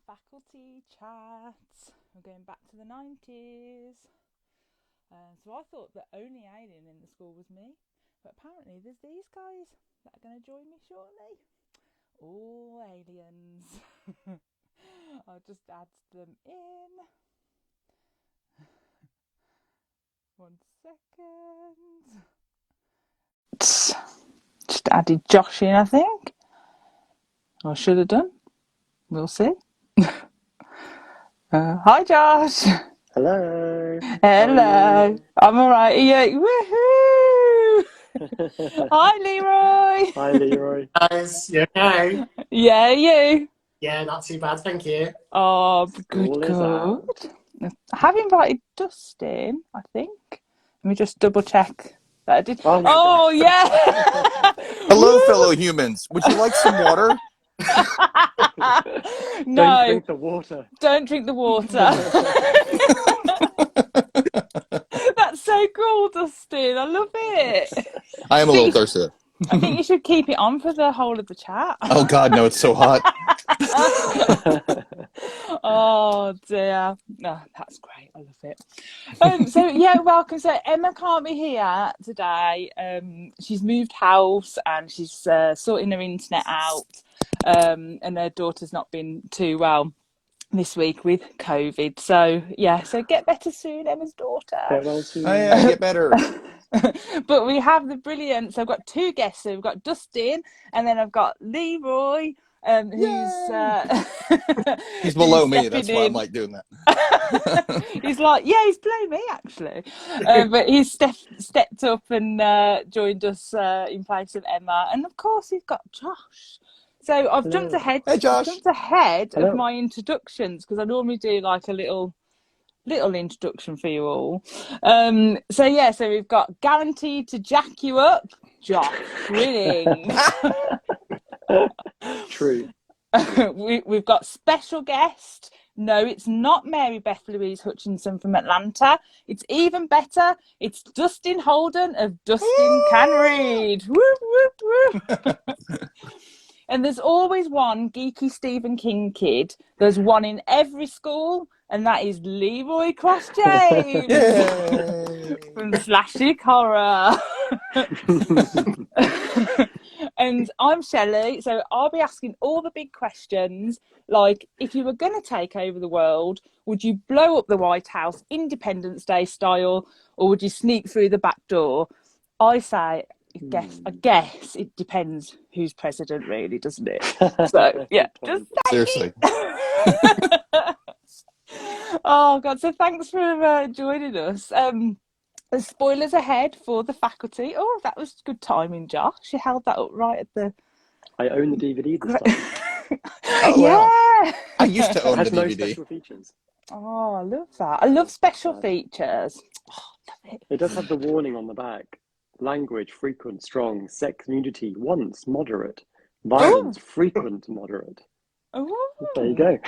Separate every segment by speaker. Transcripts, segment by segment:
Speaker 1: Faculty chat. We're going back to the 90s. So I thought the only alien in the school was me, but apparently there's these guys that are going to join me shortly. All aliens. I'll just add them in. 1 second. Just added Josh in, I think. I should have done. We'll see. Hi, Josh.
Speaker 2: Hello.
Speaker 1: Hello. I'm all right. Yeah. Woohoo! Hi, Leroy.
Speaker 2: Hi, Leroy.
Speaker 3: Guys, you okay?
Speaker 1: Yeah, you.
Speaker 3: Yeah, not too bad, thank you.
Speaker 1: Oh, good,
Speaker 2: School is out.
Speaker 1: good. I have invited Dustin, I think. Let me just double check that I did.
Speaker 2: Oh,
Speaker 1: yeah.
Speaker 4: Hello, fellow humans. Would you like some water?
Speaker 1: No,
Speaker 2: Don't drink the water.
Speaker 1: don't drink the water. That's so cool, Dustin. I love it.
Speaker 4: I am a little thirsty.
Speaker 1: I think you should keep it on for the whole of the chat.
Speaker 4: Oh, God, no, it's so hot.
Speaker 1: Oh, dear. No, that's great. I love it. So, yeah, welcome. So, Emma can't be here today. She's moved house and she's sorting her internet out. And her daughter's not been too well this week with COVID. So, yeah, so get better soon, Emma's daughter.
Speaker 2: Get well soon.
Speaker 4: Oh, yeah, get better.
Speaker 1: But we have the brilliant, so I've got two guests. So we've got Dustin and then I've got Leroy, who's
Speaker 4: He's below
Speaker 1: who's
Speaker 4: me. That's
Speaker 1: stepping
Speaker 4: why I'm
Speaker 1: in.
Speaker 4: like doing that.
Speaker 1: He's like, yeah, he's below me actually, but he's stepped up and joined us in place of Emma, and of course he's got Josh. So I've jumped
Speaker 2: Hello.
Speaker 1: ahead.
Speaker 4: Hey, Josh.
Speaker 1: Jumped ahead of
Speaker 2: Hello.
Speaker 1: my introductions because I normally do like a little introduction for you all. So yeah, so we've got guaranteed to jack you up, Josh winning.
Speaker 2: True.
Speaker 1: We've got special guest. No, it's not Mary Beth Louise Hutchinson from Atlanta. It's even better. It's Dustin Holden of Dustin Can Read. Woo, woo, woo. And there's always one geeky Stephen King kid. There's one in every school, and that is Leroy Cross James from Slashy Horror. And I'm Shelley, so I'll be asking all the big questions, like if you were going to take over the world, would you blow up the White House Independence Day style, or would you sneak through the back door? I say, I guess it depends who's president, really, doesn't it? So yeah, just
Speaker 4: Seriously.
Speaker 1: Oh God! So thanks for joining us. The spoilers ahead for the faculty. Oh, that was good timing, Josh. You held that up right at the.
Speaker 2: I own the DVD this time.
Speaker 4: Oh,
Speaker 1: Yeah.
Speaker 4: wow. I used to
Speaker 2: It
Speaker 4: own the
Speaker 2: has no
Speaker 4: DVD.
Speaker 2: special features.
Speaker 1: Oh, I love that. I love special features. Oh, love it.
Speaker 2: It does have the warning on the back. Language, frequent, strong. Sex, nudity, once, moderate. Violence, frequent, moderate.
Speaker 1: Oh.
Speaker 2: There you go.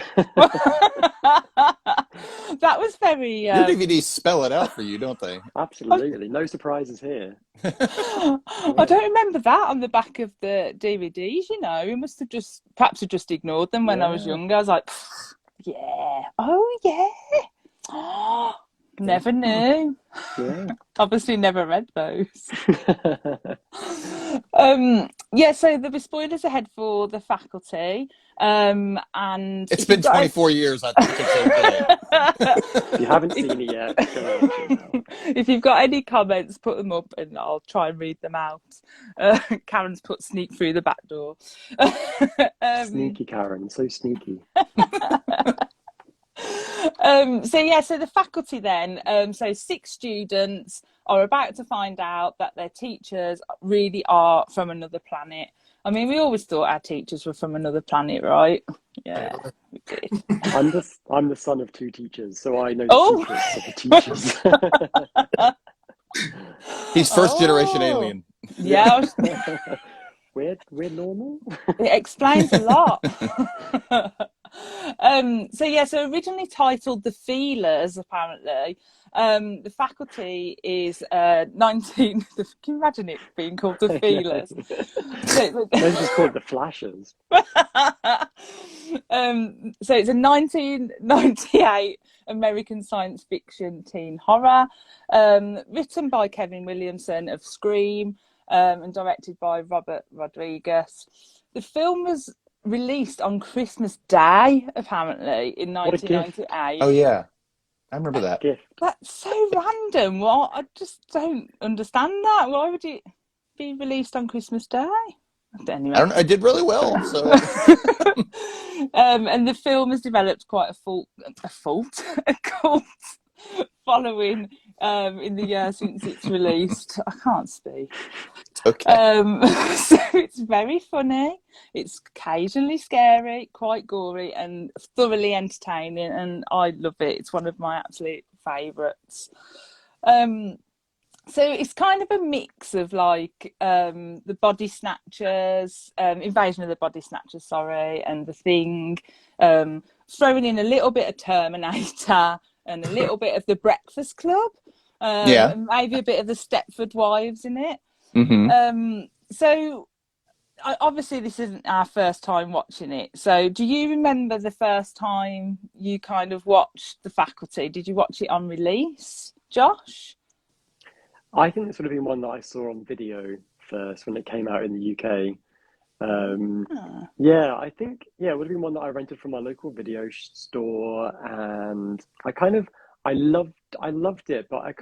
Speaker 1: That was very.
Speaker 4: Your DVDs spell it out for you, don't they?
Speaker 2: Absolutely. No surprises here.
Speaker 1: I don't remember that on the back of the DVDs. You know, we must have perhaps ignored them when I was
Speaker 2: Yeah.
Speaker 1: younger. I was like, yeah, oh yeah. Never knew.
Speaker 2: Yeah.
Speaker 1: Obviously, never read those. Yeah, so there'll be spoilers ahead for the faculty. And
Speaker 4: It's been 24 years. I think it's okay.
Speaker 2: If you haven't seen it yet, go watch it now.
Speaker 1: If you've got any comments, put them up and I'll try and read them out. Karen's put sneak through the back door.
Speaker 2: Sneaky Karen, so sneaky.
Speaker 1: So the faculty then, so 6 students are about to find out that their teachers really are from another planet. I mean, we always thought our teachers were from another planet, right? Yeah, we did.
Speaker 2: I'm the son of 2 teachers, so I know
Speaker 1: Oh.
Speaker 2: the secrets of the teachers.
Speaker 4: He's first generation alien.
Speaker 1: Yeah,
Speaker 2: We're normal.
Speaker 1: it explains a lot. So originally titled The Feelers, apparently. The faculty is 19. Can you imagine it being called The Feelers?
Speaker 2: Let's just call it the Flashers.
Speaker 1: So it's a 1998 American science fiction teen horror, written by Kevin Williamson of Scream, and directed by Robert Rodriguez. The film was released on Christmas Day, apparently, in
Speaker 2: What a gift.
Speaker 1: 1998.
Speaker 4: Oh yeah, I remember that.
Speaker 2: Gift.
Speaker 1: That's so random. What? I just don't understand that. Why would it be released on Christmas Day? Anyway.
Speaker 4: I did really well. So
Speaker 1: And the film has developed quite a cult following in the year since it's released. I can't speak.
Speaker 4: okay.
Speaker 1: So it's very funny. It's occasionally scary, quite gory, and thoroughly entertaining. And I love it. It's one of my absolute favourites. So it's kind of a mix of like the Body Snatchers, Invasion of the Body Snatchers, sorry, and The Thing, throwing in a little bit of Terminator and a little bit of The Breakfast Club, and maybe a bit of the Stepford Wives in it.
Speaker 4: Mm-hmm.
Speaker 1: So obviously this isn't our first time watching it. So do you remember the first time you kind of watched The Faculty? Did you watch it on release, Josh?
Speaker 2: I think this would have been one that I saw on video first when it came out in the UK. Yeah, I think it would have been one that I rented from my local video store, and I loved it, but I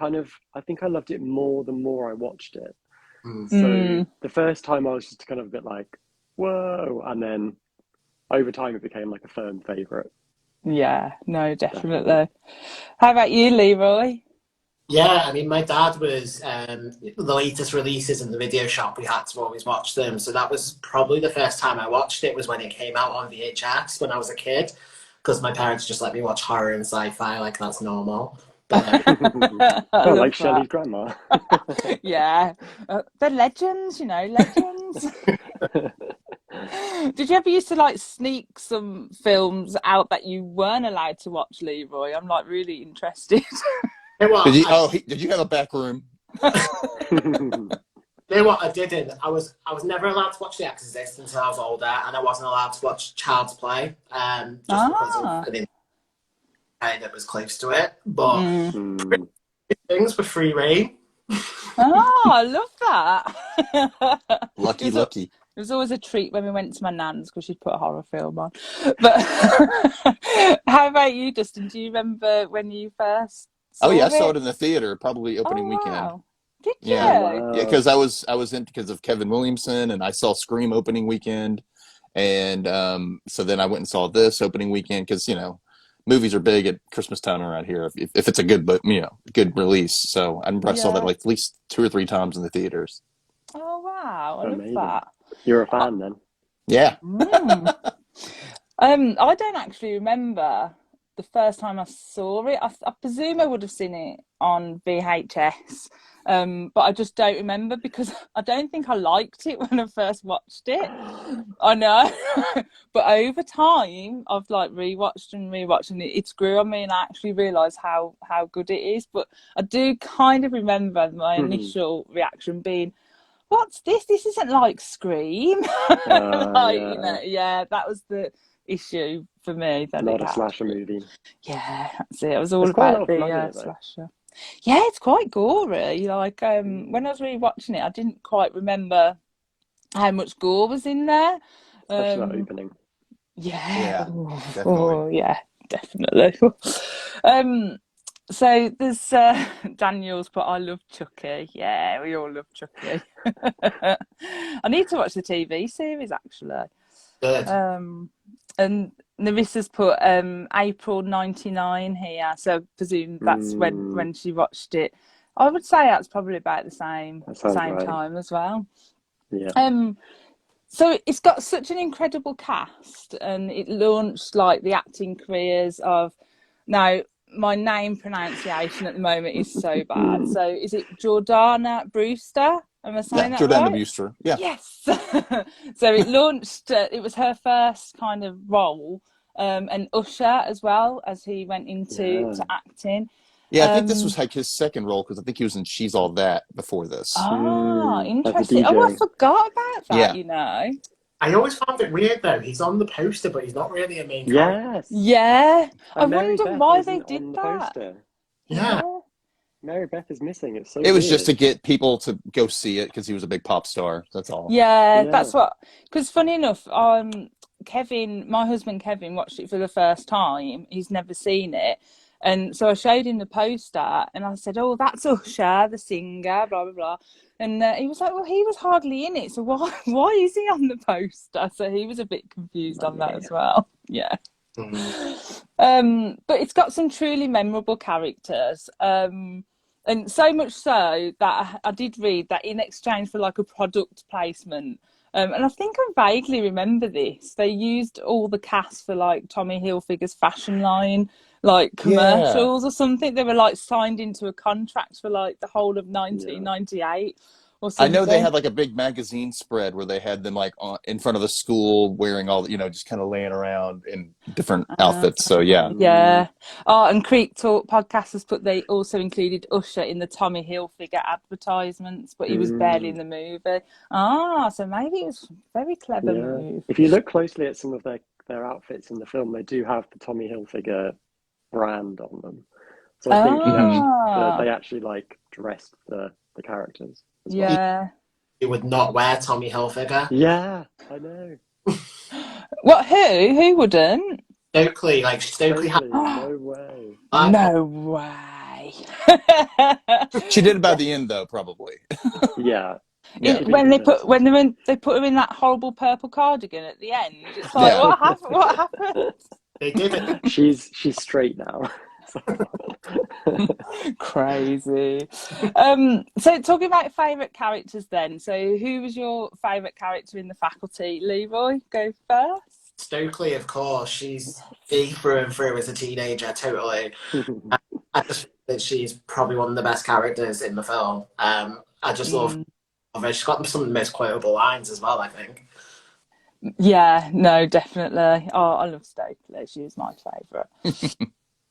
Speaker 2: think I loved it more the more I watched it. So the first time I was just kind of a bit like, whoa, and then over time it became like a firm favourite.
Speaker 1: Yeah, no, definitely. How about you, Leroy?
Speaker 3: Yeah, I mean, my dad was the latest releases in the video shop. We had to always watch them. So that was probably the first time I watched it, was when it came out on VHS when I was a kid, because my parents just let me watch horror and sci-fi like that's normal. But,
Speaker 2: Oh, like Shelley's grandma.
Speaker 1: Yeah, they're legends, legends. Did you ever used to like sneak some films out that you weren't allowed to watch, Leroy? I'm like really interested.
Speaker 3: well,
Speaker 4: Did you have a back room?
Speaker 3: You know what? I didn't. I was never allowed to watch The Exorcist until I was older, and I wasn't allowed to watch Child's Play, just because of an that was close to it. But things were free reign.
Speaker 1: Oh, I love that.
Speaker 4: Lucky.
Speaker 1: It was always a treat when we went to my nan's because she'd put a horror film on. But how about you, Dustin? Do you remember when you first saw
Speaker 4: Oh yeah, I
Speaker 1: it?
Speaker 4: saw it in the theater, probably opening weekend.
Speaker 1: Wow. Did you?
Speaker 4: Yeah.
Speaker 2: Wow.
Speaker 4: Yeah, because I was in because of Kevin Williamson, and I saw Scream opening weekend, and so then I went and saw this opening weekend because movies are big at Christmas time around here if it's a good good release. So I remember I saw that like at least 2 or 3 times in the theaters.
Speaker 1: Oh wow, I
Speaker 2: Amazing.
Speaker 1: love that.
Speaker 2: You're a fan then?
Speaker 4: Yeah.
Speaker 1: I don't actually remember the first time I saw it. I presume I would have seen it on VHS, but I just don't remember because I don't think I liked it when I first watched it. I know, but over time I've like rewatched and it's grew on me, and I actually realised how good it is. But I do kind of remember my initial reaction being, what's this? This isn't like Scream. That was the issue for me.
Speaker 2: Not a slasher movie.
Speaker 1: Yeah, that's it. It was all
Speaker 2: There's quite a
Speaker 1: about
Speaker 2: lot of blood in
Speaker 1: the
Speaker 2: it, though.
Speaker 1: slasher. Yeah, it's quite gory. Like when I was rewatching it, I didn't quite remember how much gore was in there.
Speaker 2: Especially that opening.
Speaker 1: Yeah.
Speaker 4: Definitely.
Speaker 1: Yeah, definitely. So there's Daniel's put, I love Chucky. Yeah, we all love Chucky. I need to watch the TV series actually.
Speaker 3: Good.
Speaker 1: And Narissa's put April 99 here, so I presume that's when she watched it. I would say that's probably about the same
Speaker 2: right.
Speaker 1: time as well.
Speaker 2: Yeah.
Speaker 1: So it's got such an incredible cast, and it launched like the acting careers of, now my name pronunciation at the moment is so bad. So is it Jordana Brewster? Am I saying that
Speaker 4: Jordana
Speaker 1: right?
Speaker 4: Brewster. Yeah.
Speaker 1: Yes. So it launched, it was her first kind of role, and Usher as well, as he went into to acting.
Speaker 4: Yeah, I think this was like his second role because I think he was in She's All That before this.
Speaker 1: Ah,
Speaker 2: As a
Speaker 1: interesting. Oh, I
Speaker 2: DJ.
Speaker 1: forgot about that,
Speaker 4: Yeah.
Speaker 1: you know.
Speaker 3: I always found it weird though. He's on the poster, but he's not really a main character.
Speaker 2: Yes.
Speaker 1: Yeah, I
Speaker 2: And Mary
Speaker 1: wonder
Speaker 2: Beth
Speaker 1: why they
Speaker 2: isn't
Speaker 1: did
Speaker 2: on the
Speaker 1: that.
Speaker 2: poster.
Speaker 3: Yeah.
Speaker 2: Mary Beth is missing. It's so
Speaker 4: It was
Speaker 2: weird.
Speaker 4: just to get people to go see it because he was a big pop star. That's all.
Speaker 1: Yeah,
Speaker 2: Yeah.
Speaker 1: that's what. Because funny enough, Kevin, my husband Kevin, watched it for the first time. He's never seen it, and so I showed him the poster, and I said, "Oh, that's Usher, the singer, blah blah blah." And he was like, "Well, he was hardly in it, so why is he on the poster?" So he was a bit confused on that as well. Yeah. But it's got some truly memorable characters. And so much so that I did read that in exchange for like a product placement, and I think I vaguely remember this, they used all the cast for like Tommy Hilfiger's fashion line, like commercials or something. They were like signed into a contract for like the whole of 1998 or
Speaker 4: I
Speaker 1: something.
Speaker 4: know they had like a big magazine spread where they had them like in front of the school wearing all, just kind of laying around in different outfits. So yeah.
Speaker 1: Yeah. Oh, and Creek Talk podcast has put they also included Usher in the Tommy Hilfiger advertisements, but he was barely in the movie. So maybe it was a very clever move.
Speaker 2: If you look closely at some of their outfits in the film, they do have the Tommy Hilfiger brand on them. So I think they actually like dressed the characters as well.
Speaker 1: Yeah.
Speaker 3: He would not wear Tommy Hilfiger.
Speaker 2: Yeah, I know.
Speaker 1: What? Who wouldn't?
Speaker 3: Stokely had.
Speaker 2: No way.
Speaker 1: No way.
Speaker 4: She did it by the end though, probably.
Speaker 2: Yeah.
Speaker 1: When they put her in that horrible purple cardigan at the end, it's like, what happened?
Speaker 3: They did it.
Speaker 2: She's straight now.
Speaker 1: Crazy. So talking about favourite characters then. So who was your favourite character in The Faculty? Leroy, go first.
Speaker 3: Stokely, of course. She's me through and through as a teenager, totally. I just think that she's probably one of the best characters in the film. I just love her. She's got some of the most quotable lines as well, I think.
Speaker 1: Yeah, no, definitely. Oh, I love Stokely. She was my favourite.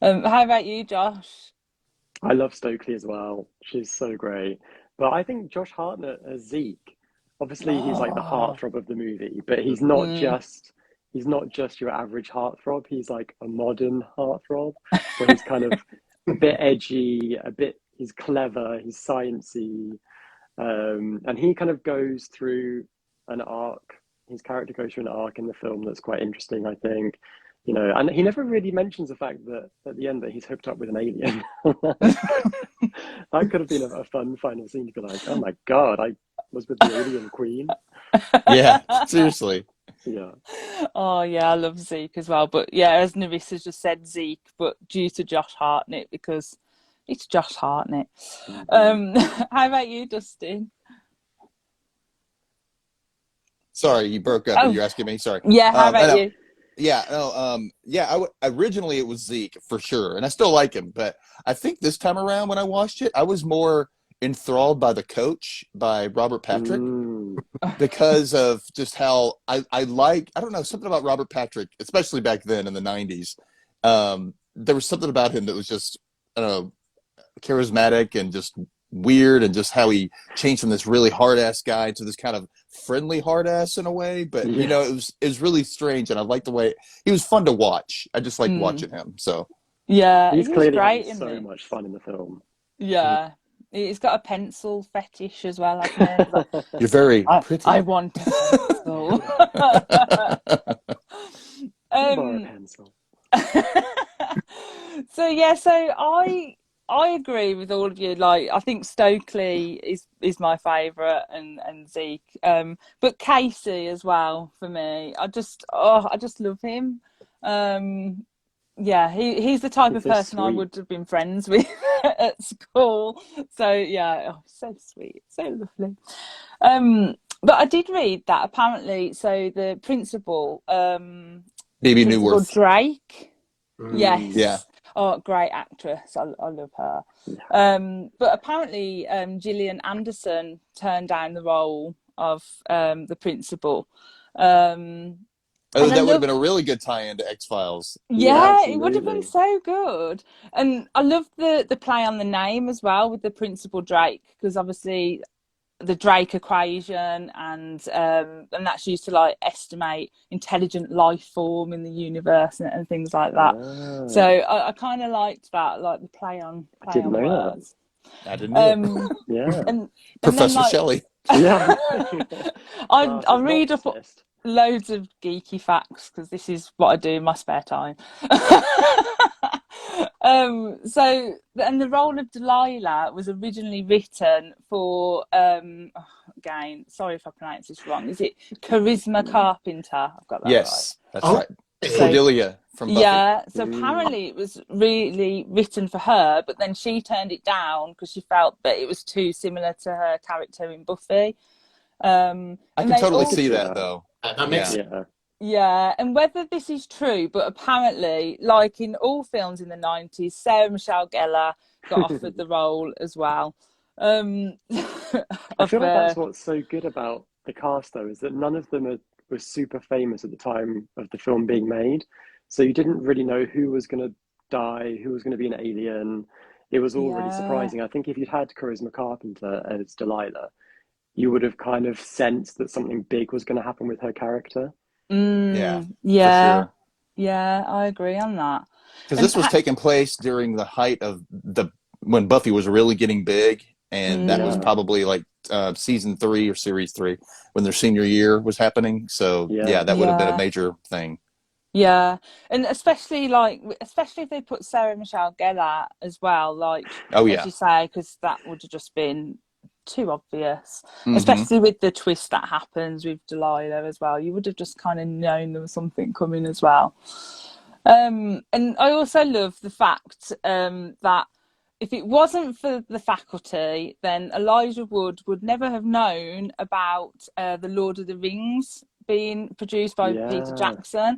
Speaker 1: How about you, Josh?
Speaker 2: I love Stokely as well. She's so great. But I think Josh Hartnett as Zeke, obviously he's like the heartthrob of the movie, but he's not just your average heartthrob. He's like a modern heartthrob, where he's kind of a bit edgy, he's clever, he's sciencey, and he kind of goes through an arc. His character goes through an arc in the film that's quite interesting, I think. And he never really mentions the fact that at the end that he's hooked up with an alien. That could have been a fun final scene to be like, oh my God, I was with the alien queen.
Speaker 4: Yeah, seriously.
Speaker 2: Yeah.
Speaker 1: Oh yeah, I love Zeke as well. But yeah, as Narissa just said, Zeke, but due to Josh Hartnett because it's Josh Hartnett. How about you, Dustin?
Speaker 4: Sorry, you broke up. You're asking me. Sorry.
Speaker 1: Yeah, how about you?
Speaker 4: Yeah, no, originally it was Zeke for sure, and I still like him, but I think this time around when I watched it, I was more enthralled by The Coach by Robert Patrick because of just how I don't know, something about Robert Patrick, especially back then in the 90s. There was something about him that was just, I don't know, charismatic and just weird, and just how he changed from this really hard ass guy to this kind of friendly hard ass in a way. But it was really strange, and I liked the way he was fun to watch. I just liked watching him. So
Speaker 1: yeah,
Speaker 2: he's clearly
Speaker 1: great,
Speaker 2: having so much fun in the film.
Speaker 1: Yeah. He's got a pencil fetish as well, hasn't he?
Speaker 4: You're very pretty.
Speaker 1: I want a pencil.
Speaker 2: Borrow a pencil.
Speaker 1: So I agree with all of you. Like, I think Stokely is my favourite, and Zeke, but Casey as well for me. I just love him. Yeah, he's the type of person I would have been friends with at school. So yeah, so sweet, so lovely. But I did read that apparently. So the principal,
Speaker 4: Bebe Neuwirth,
Speaker 1: Drake. Yes.
Speaker 4: Yeah.
Speaker 1: Oh, great actress. I love her. But apparently, Gillian Anderson turned down the role of the principal.
Speaker 4: That would have been a really good tie-in to X-Files.
Speaker 1: Yeah, it would have been so good. And I love the play on the name as well with the Principal Drake, because obviously the Drake equation, and that's used to like estimate intelligent life form in the universe and things like that. So I kind of liked that, like the play on
Speaker 2: didn't know that.
Speaker 1: words.
Speaker 4: I didn't know.
Speaker 2: Yeah.
Speaker 1: And
Speaker 4: Professor
Speaker 1: then, like,
Speaker 4: Shelley.
Speaker 2: Yeah.
Speaker 1: I read up
Speaker 2: Marxist.
Speaker 1: loads of geeky facts because this is what I do in my spare time. So, and the role of Delilah was originally written for, again, sorry if I pronounce this wrong, is it Charisma Carpenter? I've got that
Speaker 4: Yes,
Speaker 1: right.
Speaker 4: that's right.
Speaker 1: So-
Speaker 4: Cordelia from Buffy.
Speaker 1: Yeah, so apparently it was really written for her, but then she turned it down because she felt that it was too similar to her character in Buffy.
Speaker 4: I can totally see that, though.
Speaker 3: That makes
Speaker 2: Yeah.
Speaker 1: Yeah, and whether this is true, but apparently, like in all films in the 90s, Sarah Michelle Gellar got offered the role as well.
Speaker 2: I feel like that's what's so good about the cast, though, is that none of them were super famous at the time of the film being made. So you didn't really know who was going to die, who was going to be an alien. It was all really surprising. I think if you'd had Charisma Carpenter as Delilah, you would have kind of sensed that something big was going to happen with her character.
Speaker 1: Yeah,
Speaker 4: for sure.
Speaker 1: Yeah, I agree on that.
Speaker 4: Because this was taking place during the height of when Buffy was really getting big, and that was probably like season 3 or series 3 when their senior year was happening. So that would have been a major thing.
Speaker 1: Yeah, and especially if they put Sarah Michelle Gellar as well, like as you say, because that would have just been too obvious, especially with the twist that happens with Delilah as well. You would have just kind of known there was something coming as well. And I also love the fact that if it wasn't for the faculty, then Elijah Wood would never have known about the Lord of the Rings being produced by Peter Jackson.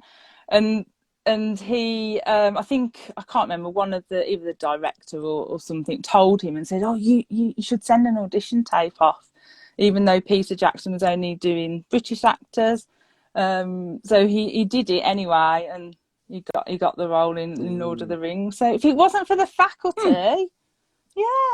Speaker 1: And he, I think, I can't remember, either the director or something told him and said, oh, you should send an audition tape off, even though Peter Jackson was only doing British actors. So he did it anyway, and he got the role in Lord of the Rings. So if it wasn't for the faculty,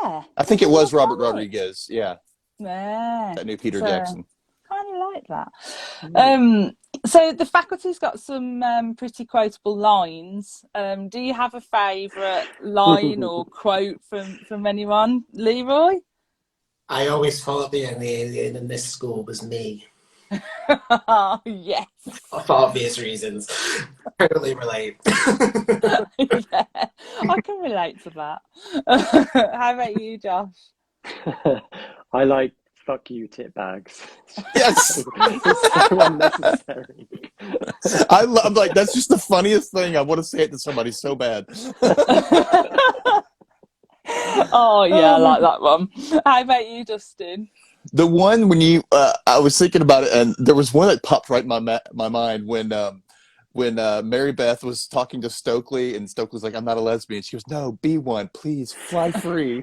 Speaker 4: I think it was Robert Rodriguez,
Speaker 1: that
Speaker 4: knew Peter Jackson.
Speaker 1: Kind of like that. So the faculty's got some pretty quotable lines. Do you have a favourite line or quote from anyone, Leroy?
Speaker 3: I always thought the only alien in this school was me.
Speaker 1: Oh, yes.
Speaker 3: For obvious reasons. Totally relate.
Speaker 1: Yeah, I can relate to that. How about you, Josh?
Speaker 2: I like fuck you tit bags.
Speaker 4: Yes.
Speaker 2: It's so unnecessary.
Speaker 4: I'm like, that's just the funniest thing. I want to say it to somebody so bad.
Speaker 1: Oh yeah, I like that one. How about you, Dustin?
Speaker 4: The one when you, I was thinking about it, and there was one that popped right in my mind when Mary Beth was talking to Stokely, and Stokely's like, "I'm not a lesbian." She goes, "No, be one, please, fly free."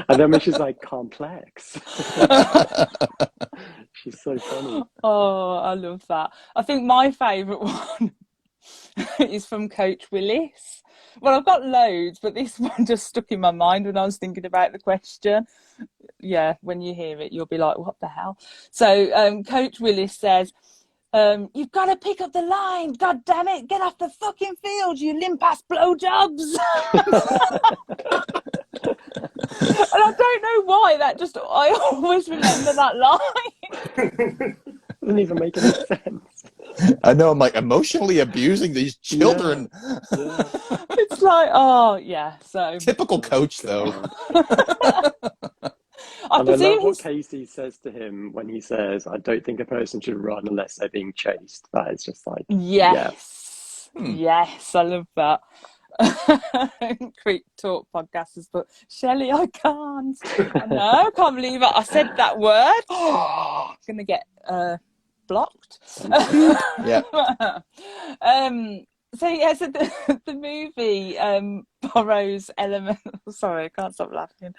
Speaker 2: And then when she's like, complex. She's so funny.
Speaker 1: Oh, I love that. I think my favourite one is from Coach Willis. Well, I've got loads, but this one just stuck in my mind when I was thinking about the question. Yeah, when you hear it, you'll be like, what the hell? So Coach Willis says, you've got to pick up the line. God damn it. Get off the fucking field, you limp-ass blowjobs. And I don't know why, I always remember that line.
Speaker 2: Doesn't even make any sense.
Speaker 4: I know, I'm like emotionally abusing these children.
Speaker 2: Yeah.
Speaker 1: It's like, oh yeah, so
Speaker 4: typical Coach though.
Speaker 1: I
Speaker 2: love
Speaker 1: presume
Speaker 2: what Casey says to him when he says, "I don't think a person should run unless they're being chased." That is just like,
Speaker 1: yes, yes, I love that. Creep Talk podcasters, but Shelley, I can't. I can't believe it. I said that word. I'm gonna get blocked.
Speaker 4: Yeah.
Speaker 1: So the movie borrows elements. Sorry, I can't stop laughing.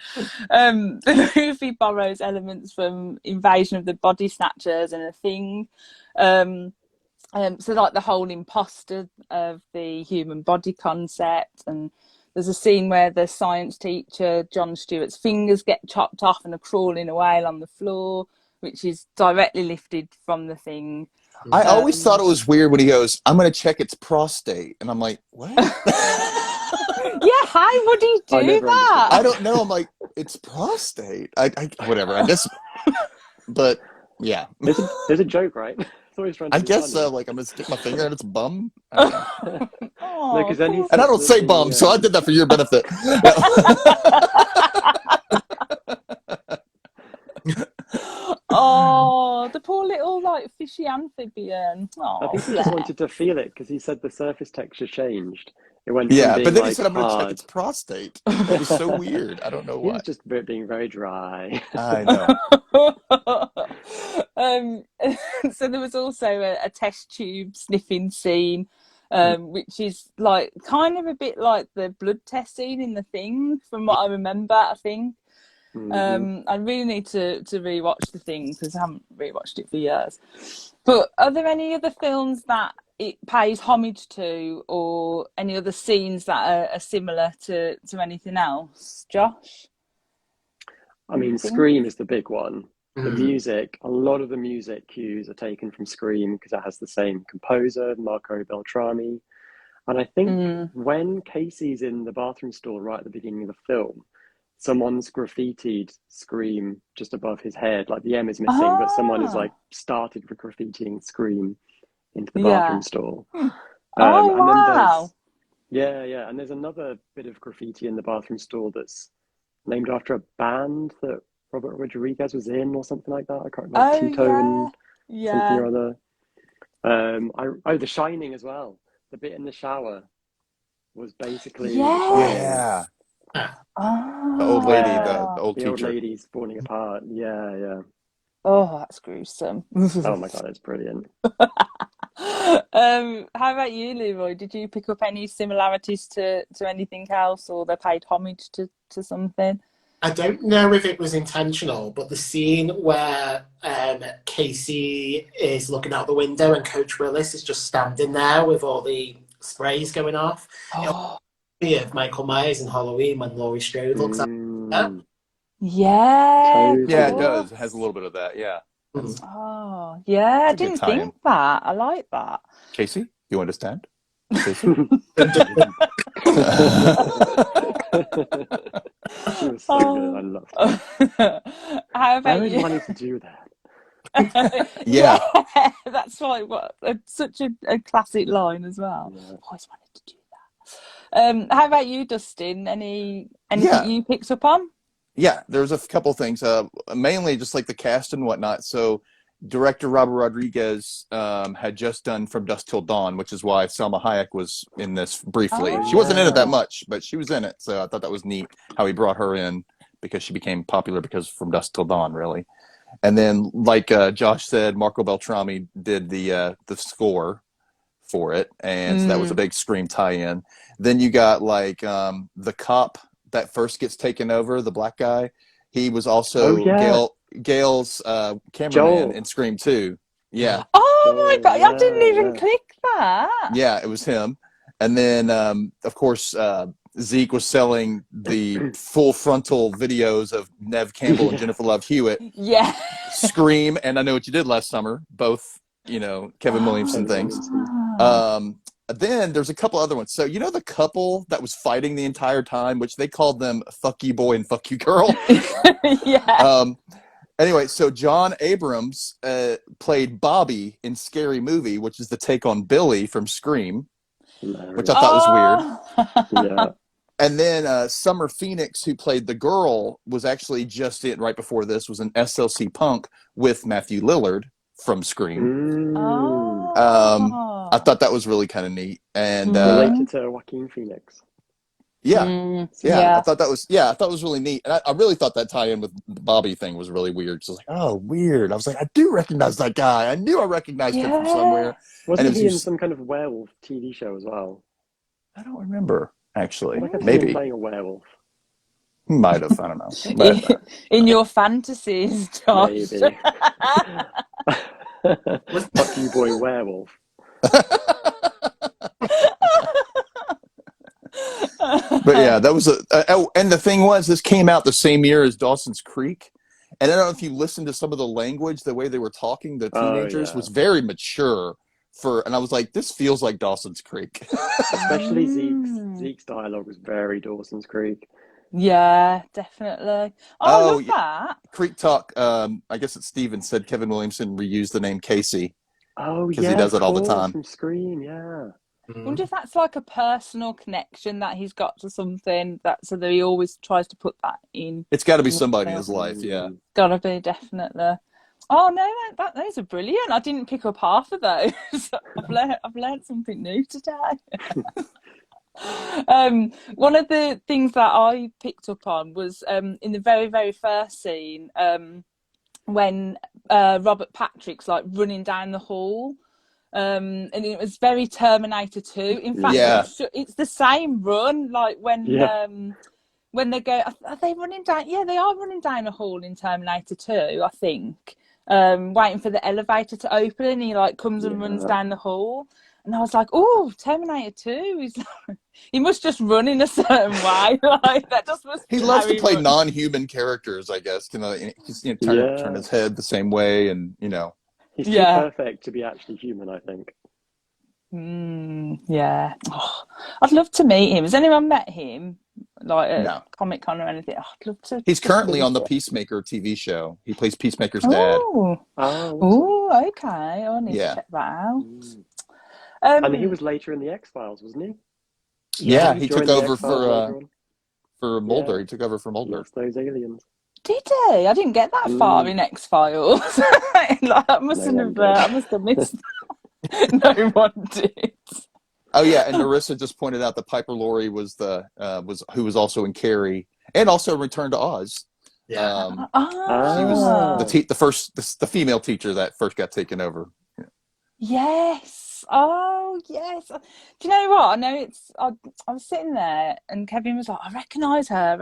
Speaker 1: The movie borrows elements from Invasion of the Body Snatchers and A Thing. So like the whole imposter of the human body concept, and there's a scene where the science teacher, John Stewart's fingers get chopped off and are crawling away on the floor, which is directly lifted from the thing.
Speaker 4: I always thought it was weird when he goes, "I'm going to check its prostate," and I'm like, "What?"
Speaker 1: Yeah, how would he
Speaker 2: I
Speaker 1: do
Speaker 2: never
Speaker 1: that?
Speaker 4: I don't know. I'm like, "It's prostate." I whatever. I guess, but yeah,
Speaker 2: There's a joke, right? It's always trying to
Speaker 4: I
Speaker 2: be
Speaker 4: guess
Speaker 2: funny.
Speaker 4: so. Like, I'm going to stick my finger in its bum. I don't know.
Speaker 1: Oh,
Speaker 2: No, 'cause then he
Speaker 1: poor
Speaker 4: And I don't say
Speaker 2: The-
Speaker 4: bum, so I did that for your benefit.
Speaker 1: Oh, the poor little like fishy amphibian.
Speaker 2: I
Speaker 1: Oh,
Speaker 2: think he
Speaker 1: bless.
Speaker 2: just wanted to feel it because he said the surface texture changed. It went
Speaker 4: Yeah,
Speaker 2: from being
Speaker 4: but then he
Speaker 2: like
Speaker 4: said, "I'm going to check
Speaker 2: hard.
Speaker 4: its prostate." It was so weird. I don't know
Speaker 2: He
Speaker 4: why.
Speaker 2: was just being very dry.
Speaker 4: I know.
Speaker 1: um, so there was also a test tube sniffing scene, which is like kind of a bit like the blood test scene in The Thing, from what I remember. I think I really need to rewatch The Thing because I haven't rewatched it for years. But are there any other films that it pays homage to, or any other scenes that are similar to anything else, Josh?
Speaker 2: I mean,
Speaker 1: Anything?
Speaker 2: Scream is the big one. The music, a lot of the music cues are taken from Scream because it has the same composer, Marco Beltrami. And I think when Casey's in the bathroom stall right at the beginning of the film, someone's graffitied Scream just above his head. Like the M is missing, but someone has like started graffitiing Scream into the bathroom stall.
Speaker 1: Oh,
Speaker 2: And then
Speaker 1: wow.
Speaker 2: yeah. And there's another bit of graffiti in the bathroom stall that's named after a band that Robert Rodriguez was in or something like that. I can't remember.
Speaker 1: Oh,
Speaker 2: Tito and
Speaker 1: yeah.
Speaker 2: something or other. The Shining as well. The bit in the shower was basically The Shining.
Speaker 4: Yeah.
Speaker 1: Oh.
Speaker 4: The old lady, the old
Speaker 2: The old
Speaker 4: teacher.
Speaker 2: lady's falling apart. Yeah.
Speaker 1: Oh, that's gruesome.
Speaker 2: Oh my God, it's brilliant.
Speaker 1: How about you, Leroy? Did you pick up any similarities to anything else, or they paid homage to something?
Speaker 3: I don't know if it was intentional, but the scene where Casey is looking out the window and Coach Willis is just standing there with all the sprays going off.
Speaker 1: Oh,
Speaker 3: Of Michael Myers in Halloween when Laurie Strode looks at
Speaker 2: Mm,
Speaker 1: yeah.
Speaker 2: Totally.
Speaker 4: Yeah, it
Speaker 1: cool.
Speaker 4: does. It has a little bit of that. Yeah.
Speaker 1: Oh, yeah. I
Speaker 4: It's a good
Speaker 1: didn't
Speaker 4: tie-in.
Speaker 1: think that. I like that.
Speaker 4: Casey, you understand? Casey?
Speaker 2: She was so good. I loved her.
Speaker 1: How
Speaker 2: I
Speaker 1: about
Speaker 2: always
Speaker 1: you?
Speaker 2: wanted to do that.
Speaker 4: Yeah.
Speaker 1: That's right. Such a classic line as well.
Speaker 2: Yeah.
Speaker 1: Always wanted to do that. How about you, Dustin? Anything
Speaker 4: Yeah.
Speaker 1: you picked up on?
Speaker 4: Yeah, there's a couple things. Mainly just like the cast and whatnot. So director Robert Rodriguez had just done From Dusk Till Dawn, which is why Selma Hayek was in this briefly.
Speaker 1: Oh,
Speaker 4: She wasn't in it that
Speaker 1: yeah.
Speaker 4: much, but she was in it. So I thought that was neat how he brought her in because she became popular because From Dusk Till Dawn, really. And then, like Josh said, Marco Beltrami did the score for it, and so that was a big Scream tie-in. Then you got like the cop that first gets taken over, the black guy. He was also Gail's cameraman
Speaker 2: Joel.
Speaker 4: in Scream 2. Yeah.
Speaker 1: Oh my God! I didn't
Speaker 2: Yeah,
Speaker 1: even
Speaker 2: yeah.
Speaker 1: click that.
Speaker 4: Yeah, it was him. And then, of course, Zeke was selling the full frontal videos of Neve Campbell and Jennifer Love Hewitt,
Speaker 1: Yeah.
Speaker 4: Scream, and I Know What You Did Last Summer, both, Kevin Williamson things. Then there's a couple other ones. So, the couple that was fighting the entire time, which they called them Fuck You Boy and Fuck You Girl.
Speaker 1: Yeah.
Speaker 4: Anyway, so John Abrams played Bobby in Scary Movie, which is the take on Billy from Scream, which I thought was weird.
Speaker 2: Yeah.
Speaker 4: And then Summer Phoenix, who played the girl, was actually just in right before this, was an SLC Punk with Matthew Lillard from Scream. I thought that was really kind of neat. And
Speaker 2: Related to Joaquin Phoenix.
Speaker 4: yeah,
Speaker 1: Yeah.
Speaker 4: I thought that was really neat. And I really thought that tie-in with the Bobby thing was really weird. So I was like, oh, weird. I was like, I do recognize that guy. I knew I recognized him from somewhere.
Speaker 2: Wasn't
Speaker 4: And it
Speaker 2: he in
Speaker 4: was-
Speaker 2: some kind of werewolf TV show as well?
Speaker 4: I don't remember, actually.
Speaker 2: Like I've seen him
Speaker 4: Maybe.
Speaker 2: playing a werewolf.
Speaker 4: He might have. I don't know. But,
Speaker 1: In your fantasies, Josh.
Speaker 2: Maybe. Fuck you, boy, werewolf.
Speaker 4: But yeah, that was oh, and the thing was, this came out the same year as Dawson's Creek. And I don't know if you listened to some of the language, the way they were talking, the
Speaker 2: Oh
Speaker 4: teenagers
Speaker 2: yeah,
Speaker 4: was very mature and I was like, this feels like Dawson's Creek.
Speaker 2: especially
Speaker 1: Mm.
Speaker 2: Zeke's dialogue was very Dawson's Creek.
Speaker 1: Yeah, definitely. Oh, I
Speaker 4: Oh,
Speaker 1: love
Speaker 4: yeah,
Speaker 1: that.
Speaker 4: Creek Talk. I guess it's Steven said Kevin Williamson reused the name Casey
Speaker 2: Oh
Speaker 4: because he
Speaker 2: yeah, of
Speaker 4: does it all the
Speaker 2: course,
Speaker 4: time.
Speaker 2: from Scream. Yeah,
Speaker 1: I wonder if that's like a personal connection that he's got to something that so that he always tries to put that
Speaker 4: It's got to be
Speaker 1: in the
Speaker 4: somebody in
Speaker 1: film.
Speaker 4: his life. Yeah.
Speaker 1: Gotta be, definitely. Oh no, those are brilliant. I didn't pick up half of those. I've learned something new today. One of the things that I picked up on was in the very, very first scene, when Robert Patrick's like running down the hall. And it was very Terminator 2. In fact,
Speaker 4: Yeah.
Speaker 1: it's the same run, like
Speaker 2: yeah,
Speaker 1: when they go, are they running down? Yeah, they are running down a hall in Terminator 2, I think. Waiting for the elevator to open, and he like comes and runs
Speaker 2: yeah.
Speaker 1: down the hall. And I was like, oh, Terminator 2. He's like, he must just run in a certain way. Like that just must
Speaker 4: He
Speaker 1: be
Speaker 4: loves
Speaker 1: how
Speaker 4: to
Speaker 1: he
Speaker 4: play
Speaker 1: runs.
Speaker 4: non-human characters, I guess. He's, turn
Speaker 2: Yeah.
Speaker 4: his head the same way, and
Speaker 2: He's too
Speaker 1: Yeah.
Speaker 2: perfect to be actually human, I think.
Speaker 1: Yeah. Oh, I'd love to meet him. Has anyone met him? Like at
Speaker 4: no.
Speaker 1: Comic Con or anything? Oh, I'd love to
Speaker 4: He's
Speaker 1: just
Speaker 4: currently on the
Speaker 1: meet him.
Speaker 4: Peacemaker TV show. He plays Peacemaker's dad.
Speaker 1: Oh,
Speaker 2: Oh, awesome.
Speaker 1: oh, okay. I need to
Speaker 4: Yeah.
Speaker 1: check that out.
Speaker 2: Mm. And he
Speaker 1: Um,
Speaker 2: was later in the X-Files, wasn't he?
Speaker 4: Yeah,
Speaker 2: He
Speaker 4: he took
Speaker 2: joined the
Speaker 4: over
Speaker 2: X-Files later on.
Speaker 4: for Mulder.
Speaker 2: Yeah.
Speaker 4: He took over for Mulder.
Speaker 2: Yes, those aliens.
Speaker 1: did he? I didn't get that far
Speaker 2: Mm.
Speaker 1: in X-Files. Like, I must have missed that. No one did.
Speaker 4: Oh yeah, and Marissa just pointed out that Piper Laurie was who was also in Carrie and also Return to Oz.
Speaker 3: Yeah.
Speaker 4: She was
Speaker 2: Ah.
Speaker 4: the female teacher that first got taken over.
Speaker 1: Yes. Oh, yes. Do you know what? I know I was sitting there and Kevin was like, I recognise her.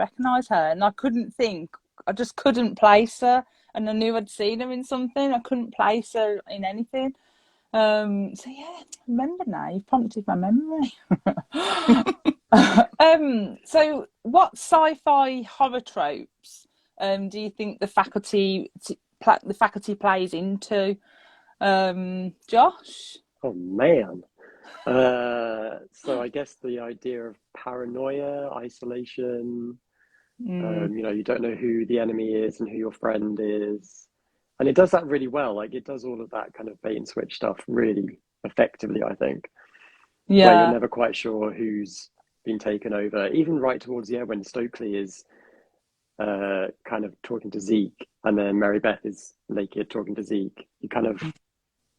Speaker 1: And I couldn't think. I just couldn't place her. And I knew I'd seen her in something. I couldn't place her in anything. So yeah, I remember now. You've prompted my memory. So what sci-fi horror tropes do you think the faculty plays into? Josh?
Speaker 2: Oh man. So I guess the idea of paranoia, isolation, you don't know who the enemy is and who your friend is. And it does that really well. Like it does all of that kind of bait and switch stuff really effectively, I think. Where you're
Speaker 1: Yeah.
Speaker 2: never quite sure who's been taken over. Even right towards the end when Stokely is kind of talking to Zeke and then Mary Beth is naked talking to Zeke,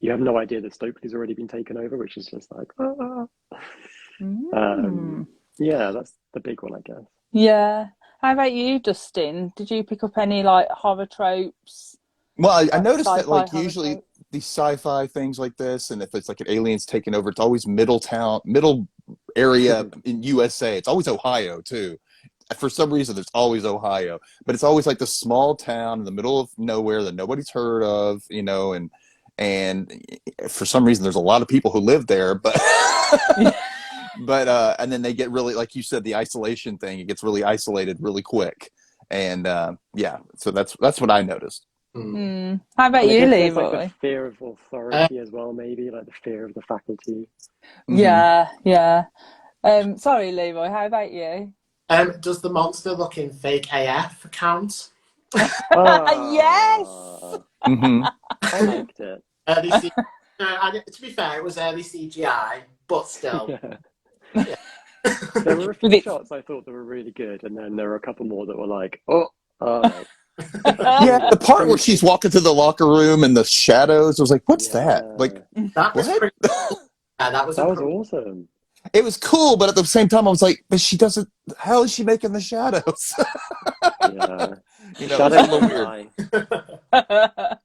Speaker 2: you have no idea that Stokely's already been taken over, which is just like, yeah, that's the big one, I guess.
Speaker 1: Yeah. How about you, Dustin? Did you pick up any like horror tropes?
Speaker 4: Well, I
Speaker 1: Like
Speaker 4: noticed that
Speaker 1: sci-fi
Speaker 4: like
Speaker 1: horror
Speaker 4: usually
Speaker 1: tropes?
Speaker 4: these sci-fi things like this, and if it's like an alien's taking over, it's always middle area in USA. It's always Ohio too. For some reason, it's always Ohio, but it's always like the small town in the middle of nowhere that nobody's heard of, and for some reason, there's a lot of people who live there, but and then they get really, like you said, the isolation thing. It gets really isolated really quick, and yeah, so that's what I noticed.
Speaker 1: How about
Speaker 2: And I
Speaker 1: you,
Speaker 2: guess there's like
Speaker 1: Leroy?
Speaker 2: the fear of authority as well, maybe like the fear of the faculty.
Speaker 1: Yeah. Sorry, Leroy. How about you?
Speaker 3: Does the monster looking fake AF count?
Speaker 1: Yes.
Speaker 4: Mm-hmm.
Speaker 2: I liked it.
Speaker 3: Early C- to be fair, it was early CGI, but still.
Speaker 2: Yeah. There were a
Speaker 1: With
Speaker 2: few
Speaker 1: it-
Speaker 2: shots I thought that were really good, and then there were a couple more that were like, oh, all right.
Speaker 4: Yeah, the part where she's walking through the locker room and the shadows, I was like, what's that? Like,
Speaker 3: That was
Speaker 4: what?
Speaker 3: pretty cool. Yeah, that was
Speaker 2: That was awesome.
Speaker 4: It was cool, but at the same time, I was like, but she doesn't, how is she making the shadows?
Speaker 2: Yeah.
Speaker 4: It was a
Speaker 2: Shadows
Speaker 4: little
Speaker 2: don't
Speaker 4: weird.
Speaker 2: lie.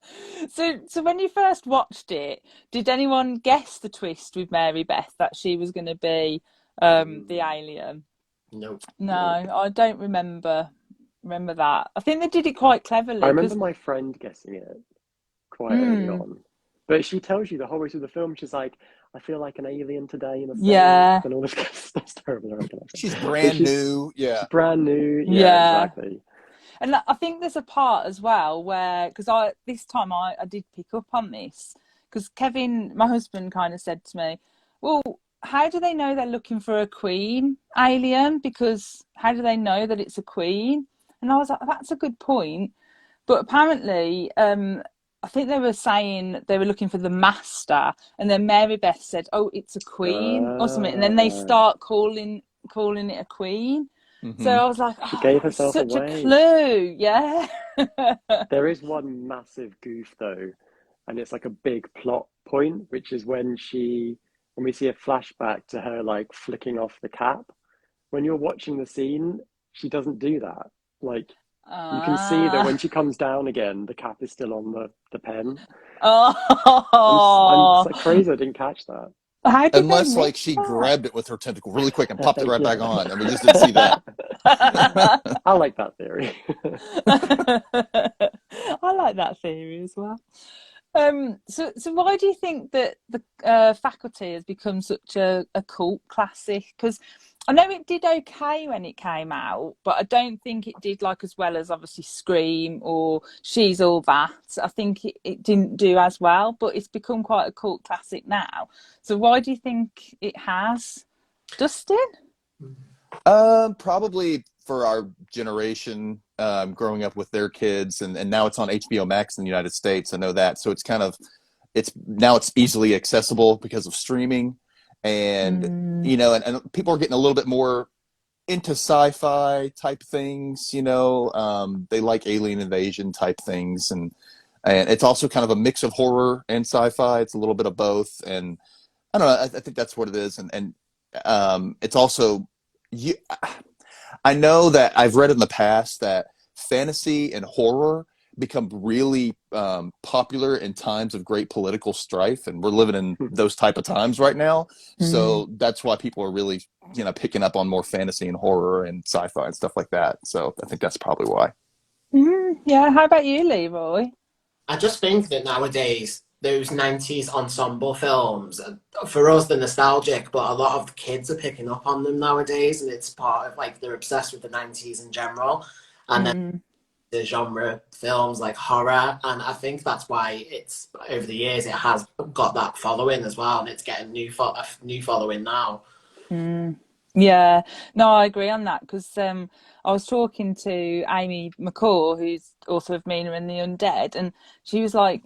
Speaker 1: So when you first watched it, did anyone guess the twist with Mary Beth that she was going to be the alien?
Speaker 3: Nope.
Speaker 1: No, I don't remember that. I think they did it quite cleverly.
Speaker 2: I remember
Speaker 1: 'cause-
Speaker 2: my friend guessing it quite early on. But she tells you the whole way through the film, she's like, I feel like an alien today in a sense,
Speaker 1: Yeah.
Speaker 2: and all this kind of stuff's terrible. I reckon.
Speaker 4: She's
Speaker 2: But
Speaker 4: brand new. Yeah.
Speaker 2: she's brand new. Yeah,
Speaker 1: Yeah.
Speaker 2: exactly.
Speaker 1: And I think there's a part as well where, because I did pick up on this, because Kevin, my husband, kind of said to me, well, how do they know they're looking for a queen alien? Because how do they know that it's a queen? And I was like, that's a good point. But apparently, I think they were saying they were looking for the master, and then Mary Beth said, oh, it's a queen or something. And then they start calling it a queen. So I was like,
Speaker 2: She
Speaker 1: oh,
Speaker 2: gave
Speaker 1: that's
Speaker 2: herself
Speaker 1: such
Speaker 2: away.
Speaker 1: a clue. Yeah.
Speaker 2: There is one massive goof though, and it's like a big plot point, which is when we see a flashback to her like flicking off the cap. When you're watching the scene, she doesn't do that. Like you can see that when she comes down again, the cap is still on the pen. I'm
Speaker 1: Oh.
Speaker 2: like crazy. I didn't catch that.
Speaker 1: How did
Speaker 4: Unless
Speaker 1: they
Speaker 4: like
Speaker 1: miss
Speaker 4: she
Speaker 1: that?
Speaker 4: grabbed it with her tentacle really quick and popped it right back
Speaker 2: Yeah.
Speaker 4: on, and we just didn't see that.
Speaker 2: I like that theory.
Speaker 1: I like that theory as well. So why do you think that the Faculty has become such a cult classic? Because I know it did okay when it came out, but I don't think it did like as well as obviously Scream or She's All That. I think it didn't do as well, but it's become quite a cult classic now. So why do you think it has, Dustin?
Speaker 4: Probably for our generation, growing up with their kids, and now it's on HBO Max in the United States. I know that, so it's easily accessible because of streaming, and you know, and people are getting a little bit more into sci-fi type things. You know, they like alien invasion type things, and it's also kind of a mix of horror and sci-fi. It's a little bit of both, and I don't know. I think that's what it is, and it's also you. I know that I've read in the past that fantasy and horror become really popular in times of great political strife, and we're living in those type of times right now. So that's why people are really, you know, picking up on more fantasy and horror and sci-fi and stuff like that. So I think that's probably why.
Speaker 1: Yeah. How about you, Leroy?
Speaker 3: I just think that nowadays those 90s ensemble films, for us they're nostalgic, but a lot of kids are picking up on them nowadays, and it's part of like they're obsessed with the 90s in general, and then the genre films like horror, and I think that's why it's over the years it has got that following as well, and it's getting a new following now.
Speaker 1: Yeah, no, I agree on that because I was talking to Amy McCaw, who's author of Mina and the Undead, and she was like,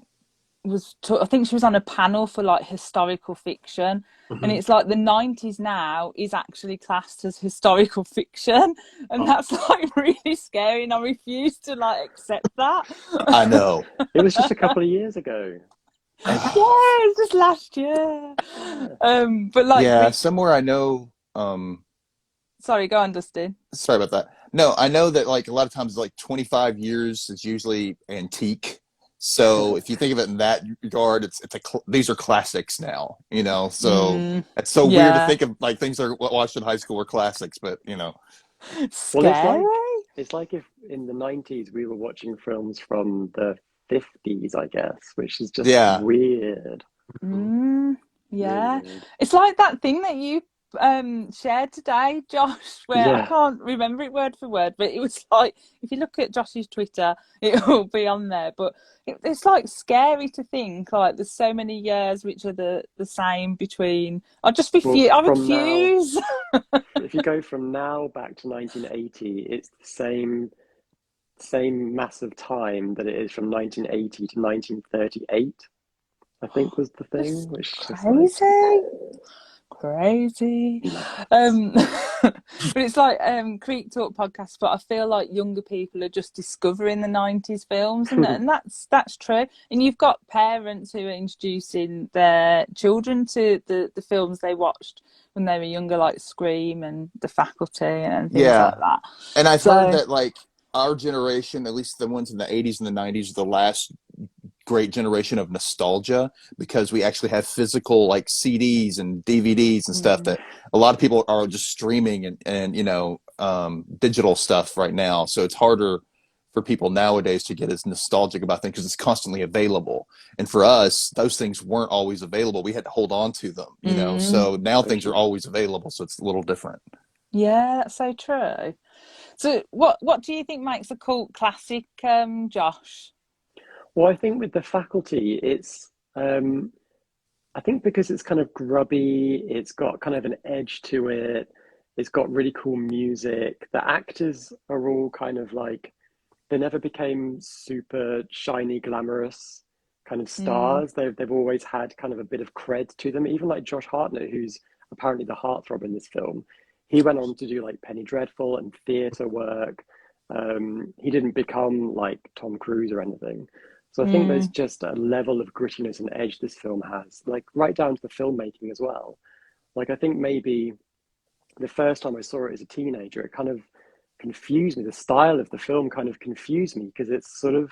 Speaker 1: I think she was on a panel for like historical fiction, and it's like the 90s now is actually classed as historical fiction, and that's like really scary, and I refuse to like accept that.
Speaker 4: I know.
Speaker 2: It was just a couple of years ago.
Speaker 1: Yeah, it was just last year. But like,
Speaker 4: Yeah, somewhere I know.
Speaker 1: Sorry, go on, Dustin.
Speaker 4: Sorry about that. No, I know that like a lot of times like 25 years is usually antique. So if you think of it in that regard, these are classics now, you know. So it's so weird to think of like things that are watched in high school are classics, but you know.
Speaker 1: Scary.
Speaker 2: Well, it's like if in the 90s we were watching films from the 50s, I guess, which is just weird.
Speaker 1: Yeah,
Speaker 2: Weird.
Speaker 1: it's like that thing that you shared today, Josh, where I can't remember it word for word, but it was like, if you look at Josh's Twitter, it will be on there, but it's like scary to think like there's so many years which are the same between. I refuse.
Speaker 2: If you go from now back to 1980, it's the same massive time that it is from 1980 to 1938, I think was the thing, which
Speaker 1: crazy. But it's like Creek Talk podcast, but I feel like younger people are just discovering the 90s films, and that's true. And you've got parents who are introducing their children to the films they watched when they were younger, like Scream and The Faculty and things like that.
Speaker 4: And I've heard that like our generation, at least the ones in the 80s and the 90s, are the last great generation of nostalgia, because we actually have physical like CDs and DVDs and stuff that a lot of people are just streaming and you know, digital stuff right now. So it's harder for people nowadays to get as nostalgic about things because it's constantly available. And for us, those things weren't always available. We had to hold on to them, you know. So now things are always available, so it's a little different.
Speaker 1: Yeah, that's so true. So what do you think makes a cult classic, Josh?
Speaker 2: Well, I think with The Faculty, it's I think because it's kind of grubby, it's got kind of an edge to it. It's got really cool music. The actors are all kind of like, they never became super shiny, glamorous kind of
Speaker 1: Mm,
Speaker 2: stars. They've always had kind of a bit of cred to them. Even like Josh Hartnett, who's apparently the heartthrob in this film, he went on to do like Penny Dreadful and theatre work. He didn't become like Tom Cruise or anything. So I think there's
Speaker 1: mm,
Speaker 2: just a level of grittiness and edge this film has, like right down to the filmmaking as well. Like I think maybe the first time I saw it as a teenager, it kind of confused me. The style of the film kind of confused me because it's sort of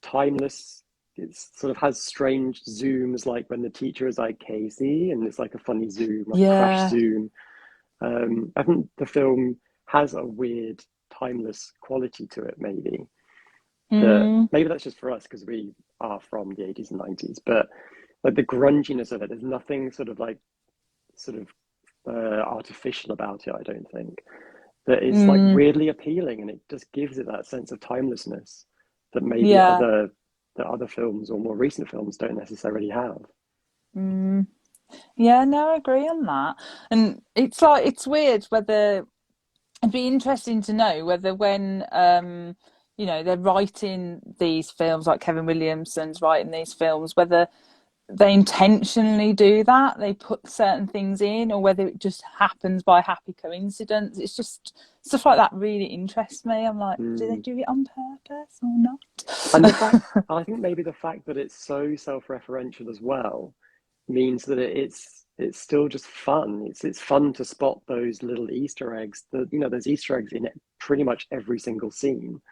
Speaker 2: timeless. It sort of has strange zooms, like when the teacher is like Casey, and it's like a funny zoom, like crash
Speaker 1: yeah.
Speaker 2: zoom. I think the film has a weird, timeless quality to it, maybe. That
Speaker 1: Mm,
Speaker 2: maybe that's just for us because we are from the 80s and 90s, but like the grunginess of it, there's nothing sort of artificial about it, I don't think. That is like
Speaker 1: mm,
Speaker 2: weirdly appealing and it just gives it that sense of timelessness that maybe
Speaker 1: yeah.
Speaker 2: other films or more recent films don't necessarily have.
Speaker 1: Mm. Yeah, no, I agree on that. And it's like it's weird whether it'd be interesting to know whether when they're writing these films like Kevin Williamson's writing these films, whether they intentionally do that, they put certain things in, or whether it just happens by happy coincidence. It's just stuff like that really interests me. I'm like, do they
Speaker 2: Mm.
Speaker 1: do it on purpose or not?
Speaker 2: And the fact, I think maybe the fact that it's so self-referential as well means that it's still just fun. It's fun to spot those little Easter eggs. There's Easter eggs in pretty much every single scene.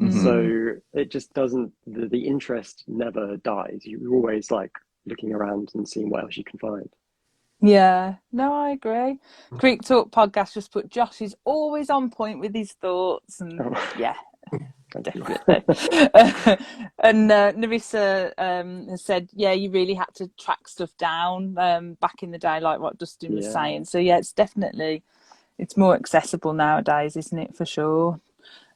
Speaker 4: Mm-hmm.
Speaker 1: Mm.
Speaker 2: So it just doesn't, the interest never dies. You're always like looking around and seeing what else you can find.
Speaker 1: Yeah, no, I agree. Greek Talk podcast just put Josh is always on point with his thoughts, and
Speaker 2: Oh,
Speaker 1: yeah,
Speaker 2: thank you.
Speaker 1: definitely. And Narissa has said, yeah, you really had to track stuff down back in the day, like what Dustin was
Speaker 2: Yeah.
Speaker 1: saying. So yeah, it's more accessible nowadays, isn't it, for sure?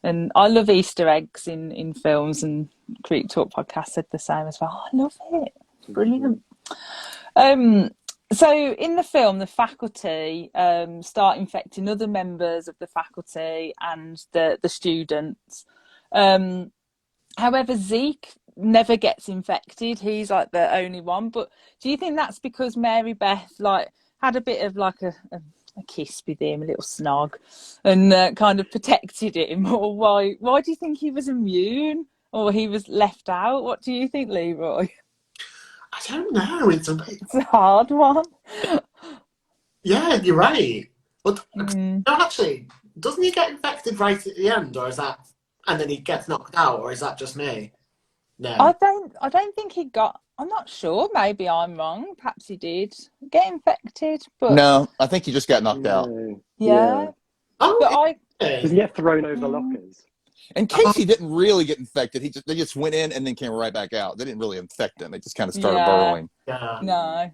Speaker 1: And I love Easter eggs in films, and Greek Talk podcast said the same as well. I love it. Brilliant. Um, so in the film, the faculty start infecting other members of the faculty and the students. Um, However, Zeke never gets infected. He's like the only one. But do you think that's because Mary Beth like had a bit of like a kiss with him, a little snog, and kind of protected him? Or why do you think he was immune or he was left out? What do you think, Leroy?
Speaker 3: I don't know.
Speaker 1: It's a hard one.
Speaker 3: Yeah, you're right. But
Speaker 1: Mm.
Speaker 3: no, actually, doesn't he get infected right at the end, or is that, and then he gets knocked out, or is that just me? No.
Speaker 1: I don't think he got. I'm not sure. Maybe I'm wrong. Perhaps he did get infected, but
Speaker 4: No, I think he just got knocked out.
Speaker 2: No. Yeah.
Speaker 1: yeah.
Speaker 3: Oh,
Speaker 1: But I.
Speaker 2: Doesn't get thrown over the
Speaker 1: Mm,
Speaker 2: lockers.
Speaker 4: And
Speaker 3: oh,
Speaker 4: Casey didn't really get infected. They just went in and then came right back out. They didn't really infect him. They just kind of started
Speaker 1: yeah.
Speaker 4: burrowing.
Speaker 3: yeah.
Speaker 1: No.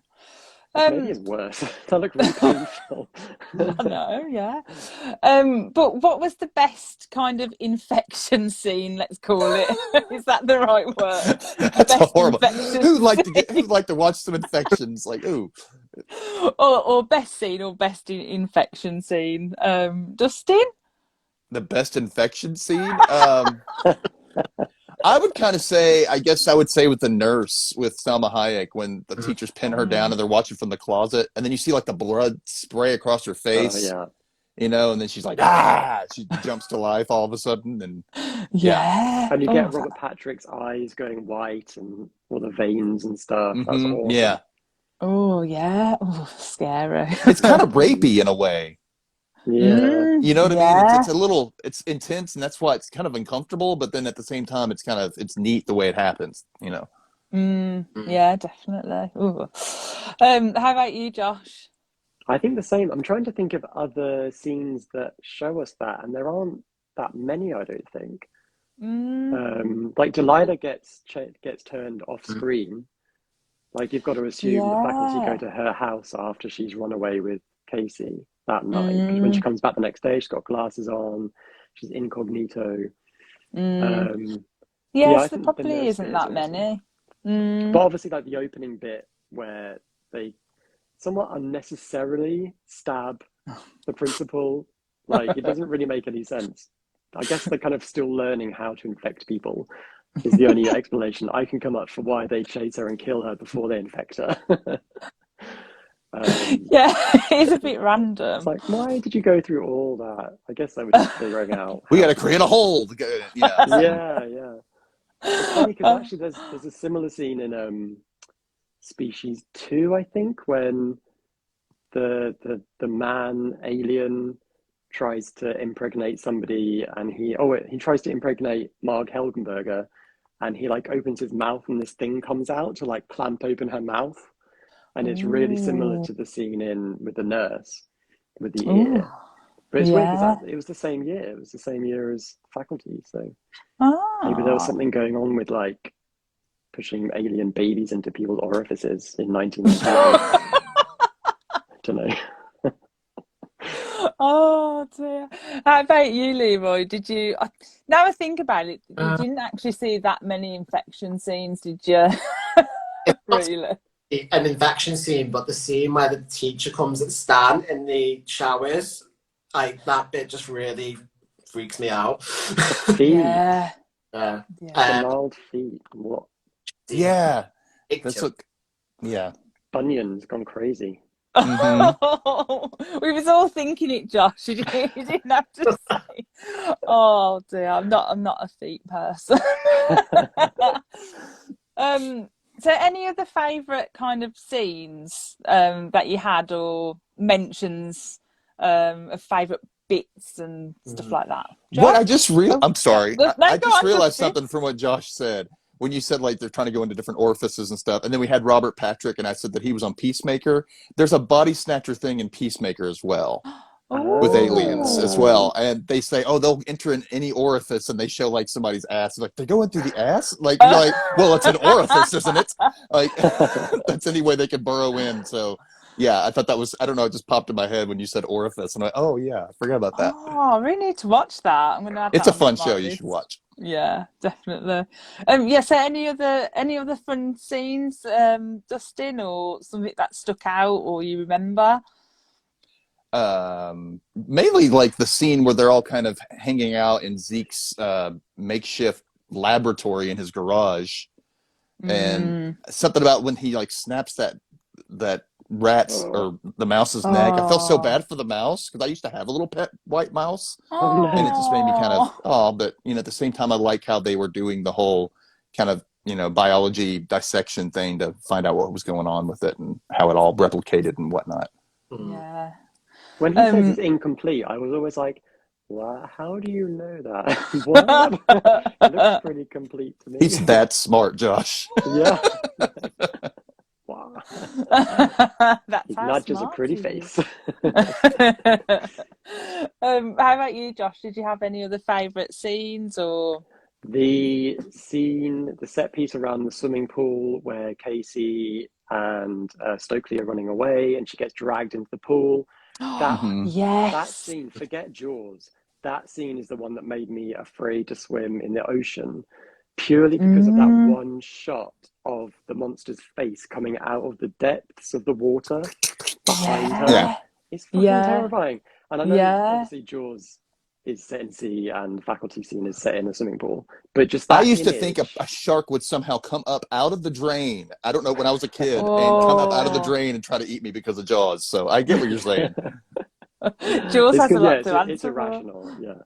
Speaker 2: The
Speaker 1: Um.
Speaker 2: Canadian's worse. That looked really painful.
Speaker 1: I know. Yeah. But what was the best kind of infection scene? Let's call it. Is that the right word?
Speaker 4: That's
Speaker 1: Best
Speaker 4: horrible.
Speaker 1: infection
Speaker 4: Who'd like to
Speaker 1: scene,
Speaker 4: who'd like to watch some infections? Like, ooh,
Speaker 1: or best scene, or best infection scene? Dustin.
Speaker 4: the best infection scene. I would kind of say, I guess I would say with the nurse with Salma Hayek when the teachers pin her down and they're watching from the closet, and then you see like the blood spray across her
Speaker 2: Oh
Speaker 4: face,
Speaker 2: yeah.
Speaker 4: and then she's like, ah, she jumps to life all of a sudden, and
Speaker 1: Yeah.
Speaker 2: And you
Speaker 1: Oh,
Speaker 2: get Robert Patrick's eyes going white and all the veins and stuff. That's
Speaker 4: mm-hmm,
Speaker 2: awesome.
Speaker 4: yeah,
Speaker 1: oh yeah. Oh, scary.
Speaker 4: it's kind of rapey in a way.
Speaker 2: Yeah.
Speaker 4: You know what I mean?
Speaker 1: Yeah.
Speaker 4: It's intense, and that's why it's kind of uncomfortable. But then at the same time, it's neat the way it happens.
Speaker 1: Yeah, definitely. Ooh. How about you, Josh?
Speaker 2: I think the same. I'm trying to think of other scenes that show us that, and there aren't that many, I don't think. Like Delilah gets turned off screen. Like you've got to assume the faculty go to her house after she's run away with Casey that night. 'Cause when she comes back the next day, she's got glasses on, she's incognito. Yeah,
Speaker 1: Yes,
Speaker 2: I
Speaker 1: there
Speaker 2: think the
Speaker 1: probably
Speaker 2: nurse
Speaker 1: isn't
Speaker 2: bit is
Speaker 1: that
Speaker 2: awesome.
Speaker 1: many.
Speaker 2: But obviously, like the opening bit where they somewhat unnecessarily stab the principal, like it doesn't really make any sense. I guess they're kind of still learning how to infect people. Is the only explanation I can come up for why they chase her and kill her before they infect her.
Speaker 1: Yeah, it's a bit
Speaker 2: It's
Speaker 1: random.
Speaker 2: like, why did you go through all that? I guess they were just figuring out.
Speaker 4: We
Speaker 2: how
Speaker 4: got to create a hole. Yeah.
Speaker 2: Yeah. It's funny because actually, there's a similar scene in Species 2, I think, when the man alien tries to impregnate somebody, and he tries to impregnate Marg Helgenberger, and he like opens his mouth and this thing comes out to like clamp open her mouth, and it's really similar to the scene in with the nurse with the ear. But it's weird because it was the same year. It was the same year as Faculty, so maybe there was something going on with like pushing alien babies into people's orifices in 1998. I don't know.
Speaker 1: Oh dear. How about you, Leroy? Did you? Now I think about it, you didn't actually see that many infection scenes, did you? Really?
Speaker 3: An infection scene, but the scene where the teacher comes at Stan in the showers, like that bit just really freaks me out.
Speaker 2: Feet.
Speaker 1: Yeah.
Speaker 2: Gnarled feet. What?
Speaker 4: Yeah. Yeah.
Speaker 2: Bunyan's gone crazy.
Speaker 1: We was all thinking it, Josh. You didn't have to say. Oh dear, I'm not a feet person. So any other favourite kind of scenes that you had, or mentions of favourite bits and stuff like that? Josh?
Speaker 4: What I just I'm sorry. I just realized something from what Josh said. When you said like they're trying to go into different orifices and stuff, and then we had Robert Patrick, and I said that he was on Peacemaker. There's a body snatcher thing in Peacemaker as well, with aliens as well, and they say, oh, they'll enter in any orifice, and they show like somebody's ass. Like they're going through the ass, like you're like, well, it's an orifice, isn't it? Like that's any way they can burrow in. So yeah, I thought that was, I don't know, it just popped in my head when you said orifice, and I'm like, oh yeah, I forgot about that.
Speaker 1: Oh, I really need to watch that. I'm gonna add
Speaker 4: It's
Speaker 1: that
Speaker 4: a fun
Speaker 1: on my
Speaker 4: show.
Speaker 1: list.
Speaker 4: You should watch.
Speaker 1: Yeah, definitely. So any other fun scenes, Dustin, or something that stuck out or you remember?
Speaker 4: Mainly like the scene where they're all kind of hanging out in Zeke's makeshift laboratory in his garage, and something about when he like snaps that rat's or the mouse's neck. I felt so bad for the mouse because I used to have a little pet white mouse, and it just made me kind of but at the same time I like how they were doing the whole kind of biology dissection thing to find out what was going on with it and how it all replicated and whatnot.
Speaker 1: Yeah.
Speaker 2: When he says it's incomplete, I was always like, "What? How do you know that? What? It looks pretty complete to me."
Speaker 4: He's that smart, Josh.
Speaker 2: Yeah. Wow.
Speaker 1: That's
Speaker 2: He's
Speaker 1: how
Speaker 2: not just a
Speaker 1: smart
Speaker 2: pretty
Speaker 1: he
Speaker 2: face.
Speaker 1: How about you, Josh? Did you have any other favourite scenes or?
Speaker 2: The scene, the set piece around the swimming pool where Casey and Stokely are running away and she gets dragged into the pool. That scene, forget Jaws. That scene is the one that made me afraid to swim in the ocean, purely because of that one shot of the monster's face coming out of the depths of the water behind her.
Speaker 4: Yeah.
Speaker 2: It's fucking terrifying. And I know obviously Jaws is set in sea and Faculty scene is set in a swimming pool, but just that
Speaker 4: I used to
Speaker 2: image...
Speaker 4: think a shark would somehow come up out of the drain. I don't know, when I was a kid, and come up out of the drain and try to eat me because of Jaws. So I get what you're saying.
Speaker 1: Jaws has a lot to answer.
Speaker 2: It's irrational, yeah.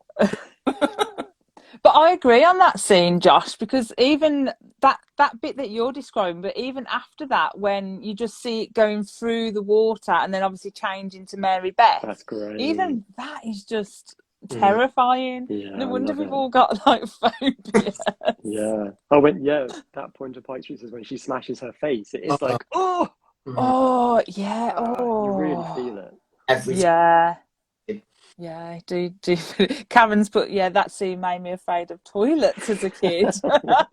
Speaker 1: But I agree on that scene, Josh, because even that bit that you're describing, but even after that, when you just see it going through the water and then obviously changing to Mary Beth,
Speaker 2: that's great.
Speaker 1: Even that is just terrifying.
Speaker 2: Yeah,
Speaker 1: no wonder we've all got like phobias.
Speaker 2: Yeah. That point of Pike Street is when she smashes her face. It is like,
Speaker 1: oh yeah,
Speaker 2: you really feel it.
Speaker 3: Every
Speaker 1: Yeah, do. Karen's put, yeah, that scene made me afraid of toilets as a kid.
Speaker 2: I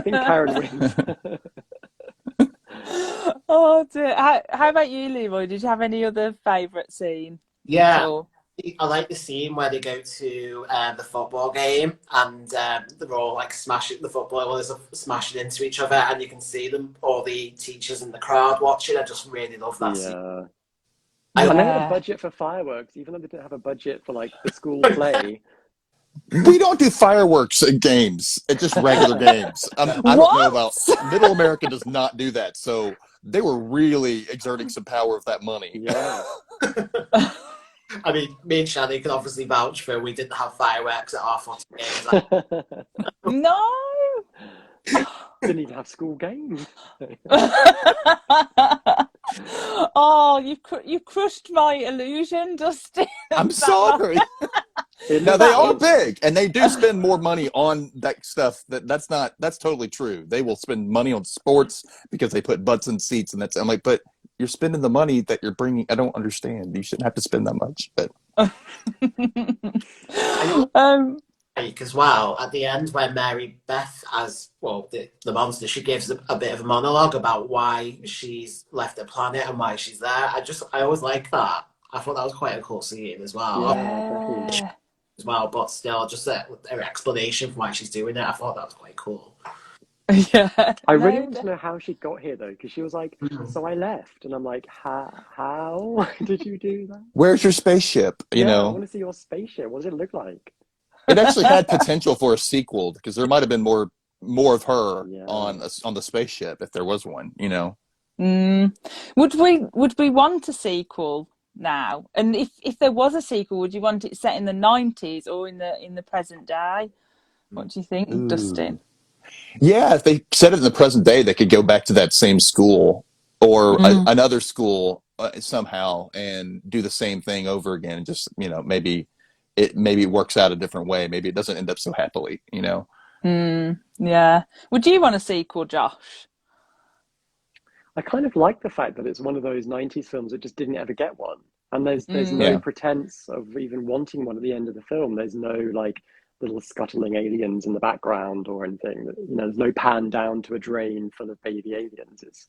Speaker 2: think Karen wins.
Speaker 1: Oh dear. How about you, Leroy? Did you have any other favourite scene at
Speaker 3: Yeah,
Speaker 1: all?
Speaker 3: I like the scene where they go to the football game and they're all like smashing the footballers are smashing into each other, and you can see them, all the teachers in the crowd watching. I just really love that scene.
Speaker 2: Yeah.
Speaker 3: I,
Speaker 2: And they had a
Speaker 1: Yeah.
Speaker 2: budget for fireworks, even though they didn't have a budget for like the school play.
Speaker 4: We don't do fireworks at games. It's just regular games. I don't know about
Speaker 1: What?
Speaker 4: Middle America does not do that. So they were really exerting some power with that money.
Speaker 2: Yeah.
Speaker 3: I mean, me and Shani can obviously vouch for we didn't have fireworks at our footy games.
Speaker 1: No.
Speaker 2: Didn't even have school games.
Speaker 1: Oh, you crushed my illusion, Dustin.
Speaker 4: I'm sorry. No, they are big, and they do spend more money on that stuff. That's totally true. They will spend money on sports because they put butts in seats, and I'm like, but you're spending the money that you're bringing. I don't understand. You shouldn't have to spend that much. But
Speaker 3: As well, at the end when Mary Beth, as well, the monster, she gives a bit of a monologue about why she's left the planet and why she's there. I always like that. I thought that was quite a cool scene as well.
Speaker 1: Yeah.
Speaker 3: As well, but still, just her explanation for why she's doing it, I thought that was quite cool.
Speaker 1: Yeah.
Speaker 2: I really want to know how she got here though, because she was like,
Speaker 3: Mhm.
Speaker 2: so I left, and I'm like, how did you do that?
Speaker 4: where's your spaceship? You
Speaker 2: I
Speaker 4: know,
Speaker 2: want to see your spaceship. What does it look like?
Speaker 4: it actually had potential for a sequel because there might have been more of her
Speaker 2: Yeah.
Speaker 4: on the spaceship if there was one. You know.
Speaker 1: Would we want a sequel now? And if there was a sequel, would you want it set in the 90s or in the present day? What do you think,
Speaker 4: Ooh.
Speaker 1: Dustin?
Speaker 4: Yeah, if they set it in the present day, they could go back to that same school or another school somehow and do the same thing over again. And just maybe it works out a different way. Maybe it doesn't end up so happily.
Speaker 1: Yeah. Would you want a sequel, Josh?
Speaker 2: I kind of like the fact that it's one of those 90s films that just didn't ever get one. And there's no
Speaker 4: Yeah.
Speaker 2: pretense of even wanting one at the end of the film. There's no like little scuttling aliens in the background or anything. There's no pan down to a drain full of baby aliens. It's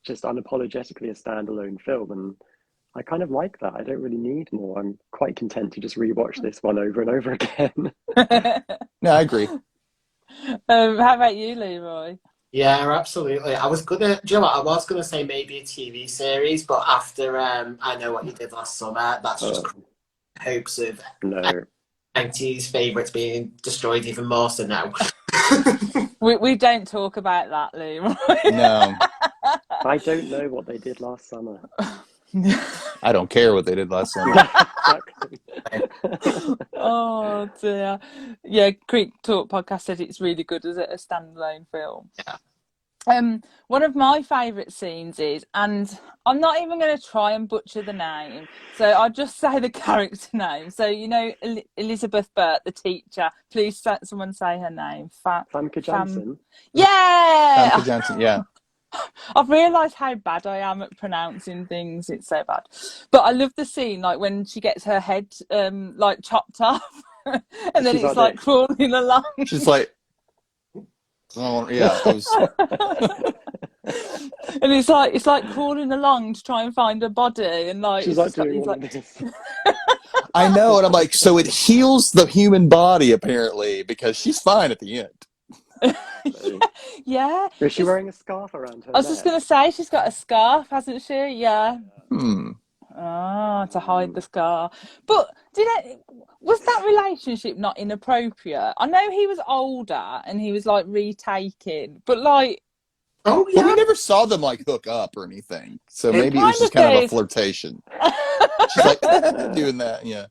Speaker 2: just unapologetically a standalone film, and I kind of like that. I don't really need more. I'm quite content to just rewatch this one over and over again.
Speaker 4: No, I agree.
Speaker 1: How about you, Leroy?
Speaker 3: Yeah, absolutely. I was gonna say maybe a TV series, but after I Know What You Did Last Summer, that's just hopes of
Speaker 2: No.
Speaker 3: 90s favourites being destroyed even more. So no.
Speaker 1: We don't talk about that, Leroy.
Speaker 4: No,
Speaker 2: I don't know what they did last summer.
Speaker 4: I don't care what they did last summer.
Speaker 2: Exactly.
Speaker 1: Oh dear. Yeah, Creek Talk podcast said it's really good as a standalone film.
Speaker 3: Yeah.
Speaker 1: One of my favourite scenes is, and I'm not even going to try and butcher the name, so I'll just say the character name. So Elizabeth Burt, the teacher. Please, someone say her name.
Speaker 2: Famke Janssen.
Speaker 1: Yeah.
Speaker 4: Famke Janssen, yeah.
Speaker 1: I've realised how bad I am at pronouncing things. It's so bad. But I love the scene, like when she gets her head like chopped off, and then
Speaker 2: She's
Speaker 1: it's
Speaker 2: like
Speaker 1: like crawling along.
Speaker 4: She's like, oh, yeah. It was,
Speaker 1: And it's like crawling along to try and find a body, and like
Speaker 2: She's
Speaker 1: it's
Speaker 2: like
Speaker 1: just
Speaker 2: doing
Speaker 1: he's
Speaker 2: all
Speaker 1: like,
Speaker 2: of this.
Speaker 4: I know, and I'm like, so it heals the human body apparently because she's fine at the end.
Speaker 1: yeah.
Speaker 2: Is she wearing a scarf around her
Speaker 1: I was just
Speaker 2: neck?
Speaker 1: going to say she's got a scarf, hasn't she? Yeah.
Speaker 4: Hmm.
Speaker 1: Ah, to hide the scar. But was that relationship not inappropriate? I know he was older and he was like retaking, but like,
Speaker 3: Oh
Speaker 4: But we
Speaker 3: yeah.
Speaker 4: never saw them like hook up or anything. So
Speaker 3: It
Speaker 4: maybe it was just
Speaker 1: kind
Speaker 4: kind
Speaker 1: of
Speaker 4: of a flirtation. She's like doing that, yeah.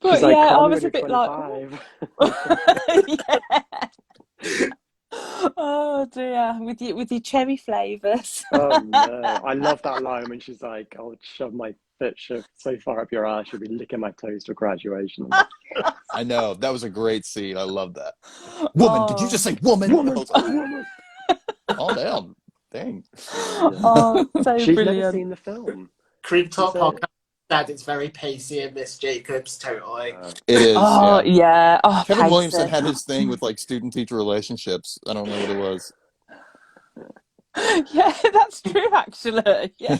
Speaker 1: but
Speaker 2: She's like,
Speaker 1: yeah, I
Speaker 2: "Call me
Speaker 1: was
Speaker 2: when
Speaker 1: a bit
Speaker 2: you're 25."
Speaker 1: yeah. Oh dear, with your cherry flavours.
Speaker 2: Oh no. I love that line when she's like, I'll shove my foot so far up your ass, you'll be licking my toes to graduation.
Speaker 4: I know. That was a great scene. I love that. Woman, did you just say woman?
Speaker 2: Woman,
Speaker 4: I was like,
Speaker 2: woman.
Speaker 4: calm down. Dang.
Speaker 1: Oh, so
Speaker 2: She's
Speaker 1: brilliant.
Speaker 2: never seen the film.
Speaker 3: Creep Talk
Speaker 2: So-
Speaker 3: podcast That it's very Pacey and Miss Jacobs, totally.
Speaker 4: It is.
Speaker 1: Oh,
Speaker 4: Yeah.
Speaker 1: yeah. Oh,
Speaker 4: Kevin
Speaker 1: Pacey.
Speaker 4: Williamson had his thing with like student-teacher relationships. I don't know what it was.
Speaker 1: Yeah, that's true, actually. Yeah.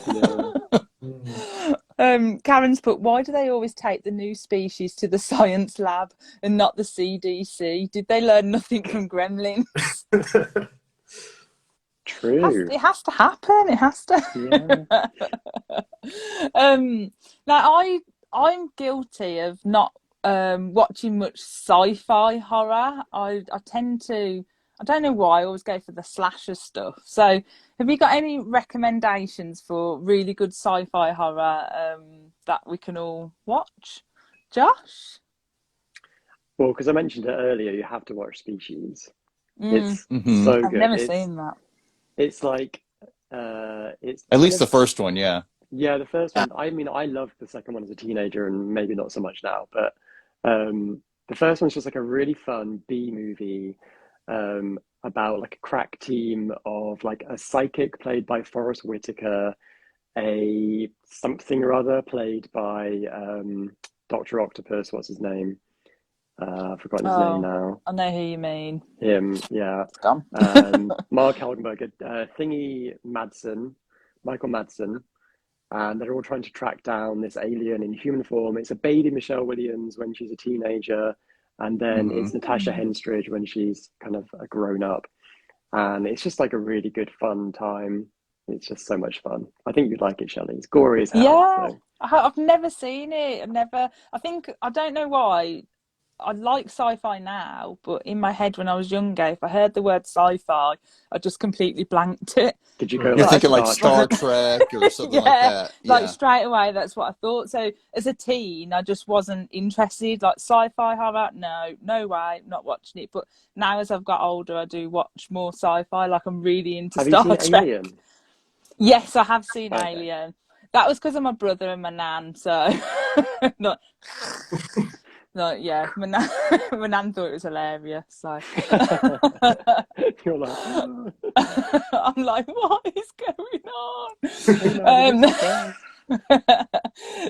Speaker 1: Karen's put, why do they always take the new species to the science lab and not the CDC? Did they learn nothing from Gremlins?
Speaker 2: True.
Speaker 1: It has to happen. It has to.
Speaker 2: Yeah.
Speaker 1: Now I'm guilty of not watching much sci-fi horror. I tend to. I don't know why I always go for the slasher stuff. So, have you got any recommendations for really good sci-fi horror that we can all watch? Josh?
Speaker 2: Well, because I mentioned it earlier, you have to watch Species.
Speaker 1: Mm.
Speaker 2: It's
Speaker 4: Mhm.
Speaker 2: so
Speaker 1: I've
Speaker 2: good.
Speaker 1: never seen that.
Speaker 2: It's like it's
Speaker 4: At
Speaker 2: kind
Speaker 4: least the
Speaker 2: of,
Speaker 4: first one, yeah.
Speaker 2: yeah, the first one. I mean, I loved the second one as a teenager, and maybe not so much now. But the first one's just like a really fun B movie about like a crack team of like a psychic played by Forrest Whitaker, a something or other played by Doctor Octopus. What's his name? I've forgotten his name
Speaker 1: Oh,
Speaker 2: now.
Speaker 1: I know who you mean.
Speaker 2: Him, yeah.
Speaker 1: It's gone.
Speaker 2: Mark Helgenberg, Michael Madsen, and they're all trying to track down this alien in human form. It's a baby Michelle Williams when she's a teenager, and then it's Natasha Henstridge when she's kind of a grown up. And it's just like a really good fun time. It's just so much fun. I think you'd like it, Shelley. It's gory as hell.
Speaker 1: Yeah,
Speaker 2: So.
Speaker 1: I've never seen it. I don't know why. I like sci-fi now, but in my head when I was younger, if I heard the word sci-fi, I just completely blanked it.
Speaker 2: Did you go
Speaker 4: You're
Speaker 2: like
Speaker 4: thinking like
Speaker 2: Star
Speaker 4: Star Trek or something like
Speaker 1: Yeah,
Speaker 4: that.
Speaker 1: like
Speaker 4: Yeah.
Speaker 1: straight away, that's what I thought. So as a teen, I just wasn't interested. Like sci-fi horror, no way, not watching it. But now as I've got older, I do watch more sci-fi. Like I'm really into
Speaker 2: Have you
Speaker 1: Star
Speaker 2: seen
Speaker 1: Trek.
Speaker 2: Alien?
Speaker 1: Yes, I have seen
Speaker 2: Okay.
Speaker 1: Alien. That was because of my brother and my nan. So, not, yeah, my nan thought it was hilarious. So,
Speaker 2: You're like,
Speaker 1: I'm like, what is going on?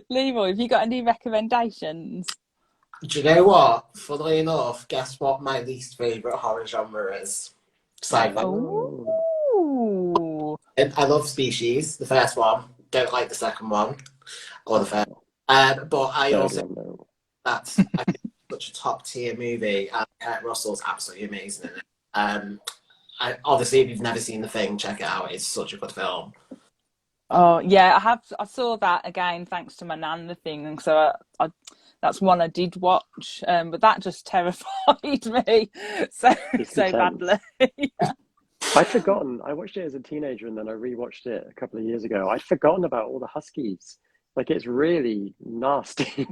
Speaker 1: Leroy, have you got any recommendations?
Speaker 3: Do you know what? Funnily enough, guess what my least favourite horror genre is? Sci-fi.
Speaker 1: Ooh.
Speaker 3: I love Species, the first one. Don't like the second one or the first. But I
Speaker 2: third
Speaker 3: also
Speaker 2: one, though.
Speaker 3: that's I think, such a top tier movie. And Kurt Russell's absolutely amazing in it. Obviously, if you've never seen The Thing, check it out. It's such a good film.
Speaker 1: Oh yeah, I saw that again thanks to my nan, The Thing, and so I that's one I did watch, but that just terrified me so badly. Yeah.
Speaker 2: I'd forgotten. I watched it as a teenager, and then I rewatched it a couple of years ago. I'd forgotten about all the huskies. Like it's really nasty.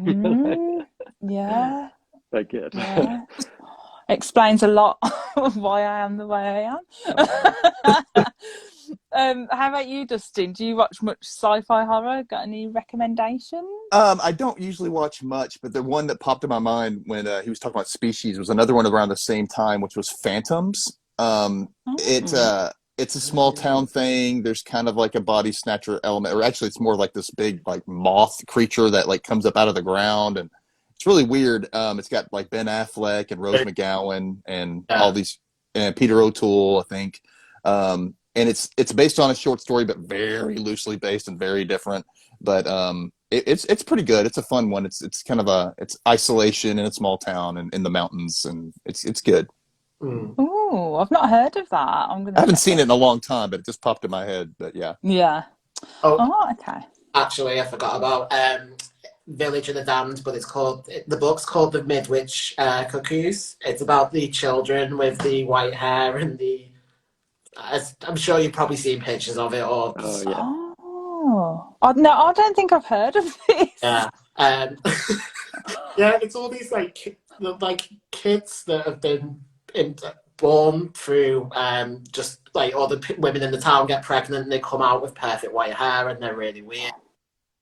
Speaker 1: Yeah.
Speaker 2: They're good.
Speaker 1: Yeah. Explains a lot of why I am the way I am. How about you, Dustin? Do you watch much sci-fi horror? Got any recommendations?
Speaker 4: I don't usually watch much, but the one that popped in my mind when he was talking about Species was another one around the same time, which was Phantoms. It's a small town thing. There's kind of like a body snatcher element, or actually it's more like this big like moth creature that like comes up out of the ground, and it's really weird. It's got like Ben Affleck and Rose McGowan and all these, and Peter O'Toole, I think. And it's based on a short story, but very loosely based and very different. But it's pretty good. It's a fun one. It's kind of it's isolation in a small town and in the mountains, and it's good.
Speaker 1: Oh, I've not heard of that. I
Speaker 4: haven't seen it in a long time, but it just popped in my head. But yeah.
Speaker 1: Yeah. Oh, okay.
Speaker 3: Actually, I forgot about Village of the Damned, but the book's called The Midwich Cuckoos. It's about the children with the white hair and I'm sure you've probably seen pictures of it. Or
Speaker 1: no, I don't think I've heard of this.
Speaker 3: Yeah. Yeah, it's all these like kids that have been born through just like all the women in the town get pregnant and they come out with perfect white hair and they're really weird,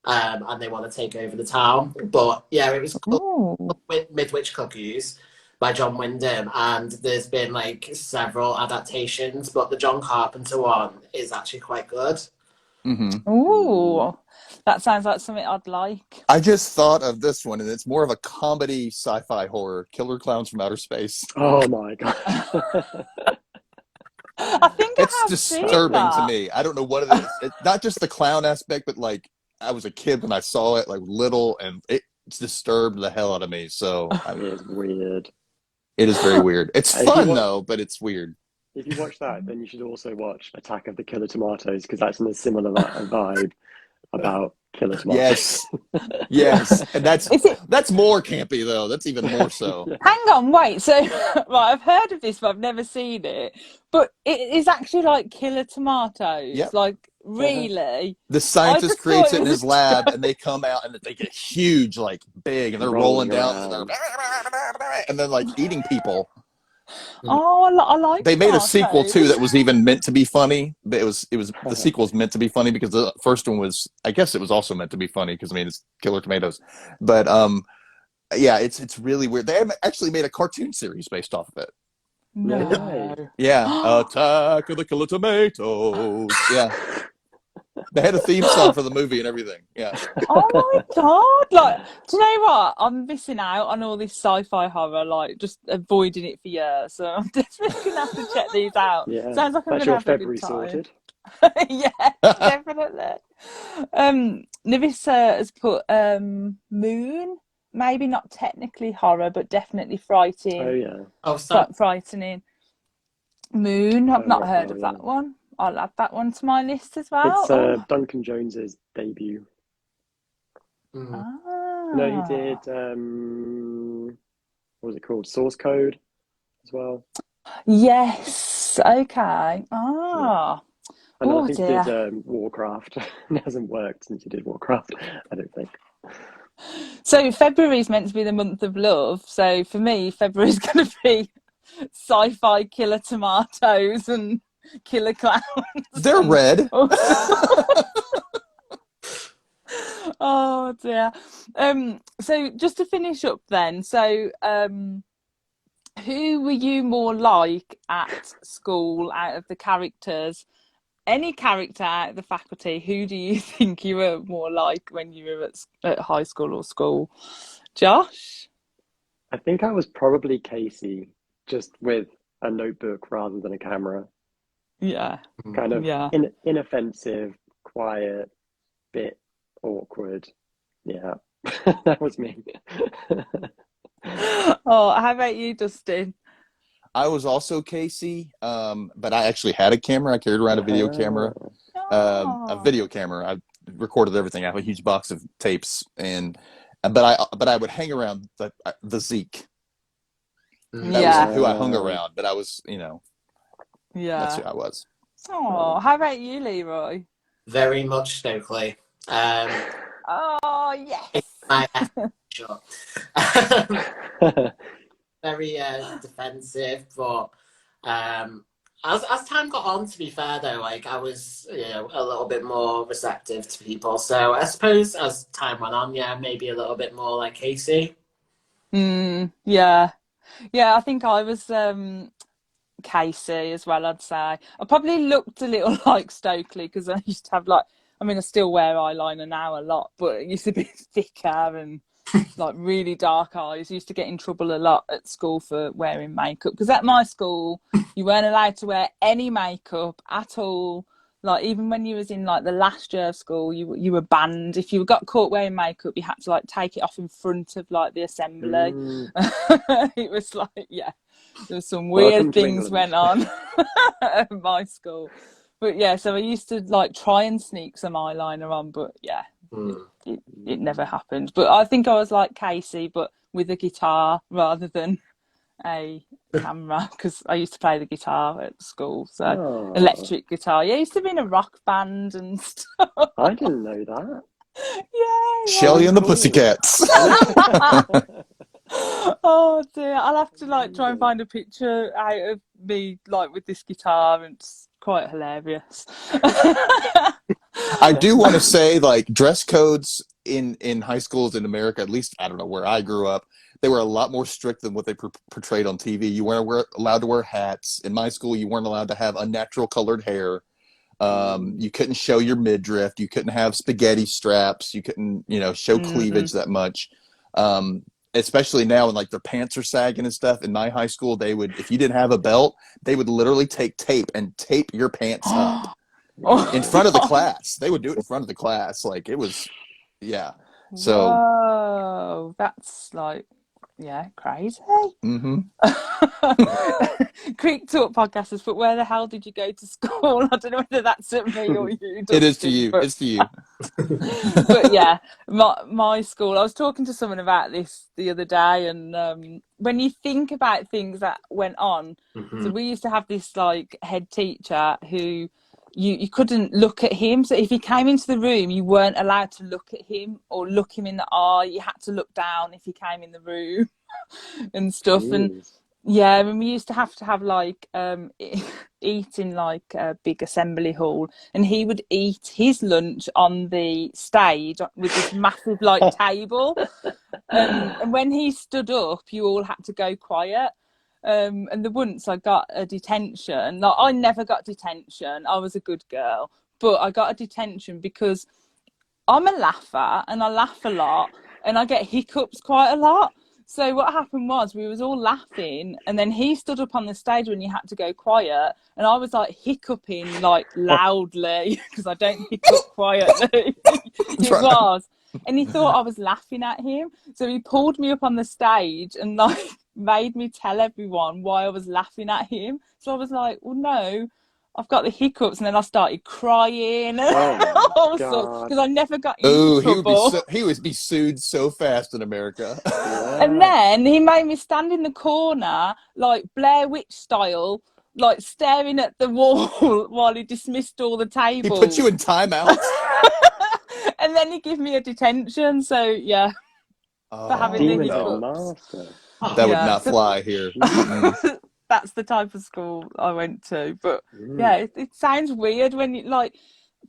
Speaker 3: and they want to take over the town. But yeah, it was called Midwich Cuckoos by John Wyndham, and there's been like several adaptations, but the John Carpenter one is actually quite good.
Speaker 4: Mm-hmm.
Speaker 1: Ooh, that sounds like something I'd like.
Speaker 4: I just thought of this one, and it's more of a comedy sci-fi horror, Killer Clowns from Outer Space.
Speaker 2: Oh my god.
Speaker 1: I think I
Speaker 4: It's
Speaker 1: have seen
Speaker 4: disturbing to
Speaker 1: that.
Speaker 4: me. I don't know what it is. It's not just the clown aspect, but like I was a kid when I saw it, like little, and it's disturbed the hell out of me. So
Speaker 2: It is weird.
Speaker 4: it is very weird. It's
Speaker 2: If you
Speaker 4: fun
Speaker 2: want-
Speaker 4: though, but it's weird.
Speaker 2: If you watch that, then you should also watch Attack of the Killer Tomatoes, because that's in a similar vibe about killer tomatoes.
Speaker 4: Yes, yes, and
Speaker 1: Is it?
Speaker 4: that's more campy though. That's even more so.
Speaker 2: Yeah.
Speaker 1: Hang on, wait. So, right, I've heard of this, but I've never seen it. But it is actually like killer tomatoes.
Speaker 4: Yep.
Speaker 1: Like, really?
Speaker 4: The scientist
Speaker 1: just
Speaker 4: creates
Speaker 1: thought
Speaker 4: it
Speaker 1: it
Speaker 4: in
Speaker 1: was
Speaker 4: his lab, and they come out and they get huge, like big, and they're rolling down, and then like eating people.
Speaker 1: Oh, I like
Speaker 4: They made a sequel
Speaker 1: tomatoes.
Speaker 4: too that was even meant to be funny, but it was the sequel's meant to be funny because the first one was, I guess it was also meant to be funny because I mean it's Killer Tomatoes, but yeah, it's really weird. They actually made a cartoon series based off of it.
Speaker 1: No.
Speaker 4: Yeah, Attack of the Killer Tomatoes. Yeah, they had a theme song for the movie and everything. Yeah.
Speaker 1: Oh my god! Like, do you know what? I'm missing out on all this sci-fi horror. Like, just avoiding it for years. So I'm definitely gonna have to check these out.
Speaker 2: Yeah.
Speaker 1: Sounds like I'm
Speaker 2: That's
Speaker 1: gonna
Speaker 2: your
Speaker 1: have a
Speaker 2: February
Speaker 1: good time.
Speaker 2: sorted.
Speaker 1: Yeah, definitely. Nivissa has put Moon. Maybe not technically horror, but definitely frightening.
Speaker 2: Oh yeah.
Speaker 3: Oh, so
Speaker 1: Frightening. Moon. I've not
Speaker 2: Oh,
Speaker 1: heard
Speaker 2: oh,
Speaker 1: of
Speaker 2: yeah.
Speaker 1: that one. I'll add that one to my list as well.
Speaker 2: It's Duncan Jones's debut.
Speaker 1: Ah.
Speaker 2: No, he did what was it called? Source Code as well.
Speaker 1: Yes. Okay. Ah.
Speaker 2: And
Speaker 1: Oh
Speaker 2: I think
Speaker 1: dear.
Speaker 2: he did Warcraft. It hasn't worked since he did Warcraft, I don't think.
Speaker 1: So February is meant to be the month of love. So for me, February is going to be sci-fi killer tomatoes and killer clowns.
Speaker 4: They're red.
Speaker 1: Oh dear. So just to finish up then, so who were you more like at school out of the characters? Any character out of the faculty, who do you think you were more like when you were at high school or school? Josh?
Speaker 2: I think I was probably Casey, just with a notebook rather than a camera.
Speaker 1: Yeah.
Speaker 2: Kind of
Speaker 1: Yeah.
Speaker 2: inoffensive, quiet, bit awkward. Yeah, that was me.
Speaker 1: Oh, how about you, Dustin?
Speaker 4: I was also Casey, but I actually had a camera. I carried around a video camera, a video camera. I recorded everything. I have a huge box of tapes, but I would hang around the Zeke. That
Speaker 1: Yeah.
Speaker 4: was who I hung around. But I was, that's who
Speaker 1: Yeah.
Speaker 4: I was.
Speaker 1: Oh, how about you, Leroy?
Speaker 3: very much Stokely.
Speaker 1: Oh, yes.
Speaker 3: My sure. Very defensive, but as time got on, to be fair though, like I was, a little bit more receptive to people. So I suppose as time went on, yeah, maybe a little bit more like Casey.
Speaker 1: Yeah. Yeah, I think I was Casey as well, I'd say. I probably looked a little like Stokely because I used to have I still wear eyeliner now a lot, but it used to be thicker and like really dark eyes. Used to get in trouble a lot at school for wearing makeup because at my school you weren't allowed to wear any makeup at all. Like even when you was in like the last year of school, you were banned. If you got caught wearing makeup, you had to like take it off in front of like the assembly. It was like, yeah, there was some weird
Speaker 2: Welcome to
Speaker 1: things
Speaker 2: England.
Speaker 1: went on at my school. But yeah, so I used to like try and sneak some eyeliner on, but yeah, it never happened. But I think I was like Casey, but with a guitar rather than a camera, because I used to play the guitar at school, so
Speaker 2: Oh,
Speaker 1: electric guitar. Yeah, I used to be in a rock band and stuff.
Speaker 2: I didn't know that.
Speaker 1: Yeah.
Speaker 4: Shelley and the
Speaker 2: cool.
Speaker 4: Pussycats.
Speaker 1: Oh dear, I'll have to like try and find a picture out of me like with this guitar, and it's quite hilarious.
Speaker 4: I do want to say, like, dress codes in high schools in America, at least I don't know where I grew up, they were a lot more strict than what they portrayed on TV. You weren't allowed to wear hats. In my school, you weren't allowed to have unnatural colored hair. You couldn't show your midriff. You couldn't have spaghetti straps. You couldn't, show cleavage that much. Especially now when like their pants are sagging and stuff. In my high school, they would, if you didn't have a belt, they would literally take tape and tape your pants up in front of the class. They would do it in front of the class. Like it was, yeah. So,
Speaker 1: whoa, that's like, yeah, crazy. Creek Talk podcasters, but where the hell did you go to school? I don't know whether that's at me or you.
Speaker 4: It is to you. It's to you.
Speaker 1: But yeah, my school, I was talking to someone about this the other day, and when you think about things that went on, so we used to have this like head teacher who you couldn't look at him. So if he came into the room, you weren't allowed to look at him or look him in the eye. You had to look down if he came in the room and stuff.
Speaker 2: Jeez.
Speaker 1: And yeah, I mean, we used to have like eat in like a big assembly hall, and he would eat his lunch on the stage with this massive like table. And when he stood up, you all had to go quiet. And the once I got a detention, like I never got detention. I was a good girl, but I got a detention because I'm a laugher and I laugh a lot and I get hiccups quite a lot. So what happened was we was all laughing, and then he stood up on the stage when you had to go quiet, and I was like hiccuping like loudly because I don't hiccup quietly. It was. And he thought I was laughing at him. So he pulled me up on the stage and like made me tell everyone why I was laughing at him. So I was like, well, no, I've got the hiccups. And then I started crying. Because I never got into trouble.
Speaker 4: He would be sued so fast in America.
Speaker 1: And then he made me stand in the corner, like Blair Witch style, like staring at the wall while he dismissed all the tables.
Speaker 4: He put you in timeout.
Speaker 1: And then he gave me a detention. So yeah, for having the hiccups.
Speaker 4: That would not fly here.
Speaker 1: That's the type of school I went to. But yeah, it sounds weird when you like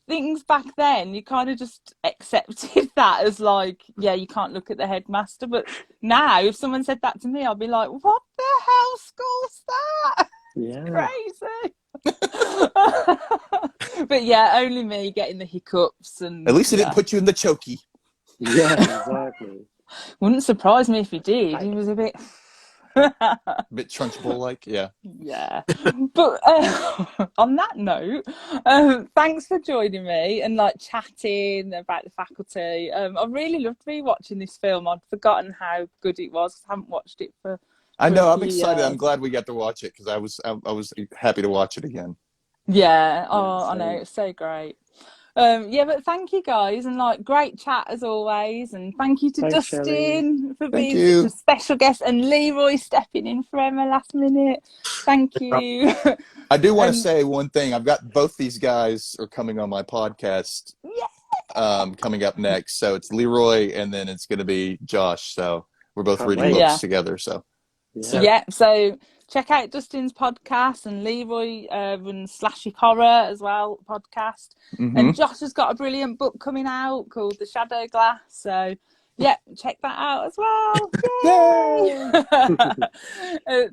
Speaker 1: things back then. You kind of just accepted that as like, yeah, you can't look at the headmaster. But now, if someone said that to me, I'd be like, what the hell school's that?
Speaker 2: Yeah.
Speaker 1: Crazy. But yeah, only me getting the hiccups. And
Speaker 4: at least it didn't put you in the chokey.
Speaker 2: Yeah, exactly.
Speaker 1: Wouldn't surprise me if he did. He was a bit
Speaker 4: bit Trunchbull like, yeah.
Speaker 1: Yeah. But on that note, thanks for joining me and like chatting about the faculty. I really loved rewatching this film. I'd forgotten how good it was. I haven't watched it for
Speaker 4: I know, I'm excited. I'm glad we got to watch it because I was happy to watch it again.
Speaker 1: Yeah, I know, it's so great. Yeah, but thank you guys, and like great chat as always, and thank you to Dustin for being such a special guest, and Leroy stepping in for Emma last minute. Thank you.
Speaker 4: I do want to say one thing. I've got both these guys are coming on my podcast coming up next. So it's Leroy and then it's going to be Josh. So we're both reading books together. So
Speaker 1: so check out Dustin's podcast, and Leroy runs Slashy Horror as well podcast. And Josh has got a brilliant book coming out called The Shadow Glass. So yeah, check that out as well. Yay!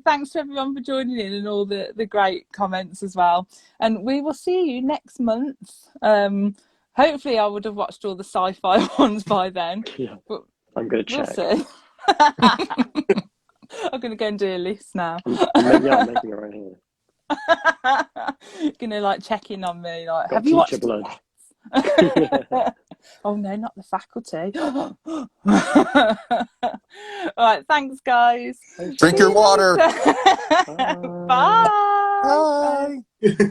Speaker 1: Thanks to everyone for joining in and all the great comments as well. And we will see you next month. Hopefully I would have watched all the sci-fi ones by then.
Speaker 2: Yeah,
Speaker 1: but
Speaker 2: I'm going to check.
Speaker 1: We'll see. I'm going to go and do a list now.
Speaker 2: I'm making it right here.
Speaker 1: Going to like check in on me. Like,
Speaker 2: got
Speaker 1: have you watched
Speaker 2: blood?
Speaker 1: Oh no, not the faculty. All right, thanks guys.
Speaker 4: Drink your water.
Speaker 1: Bye.
Speaker 4: Bye.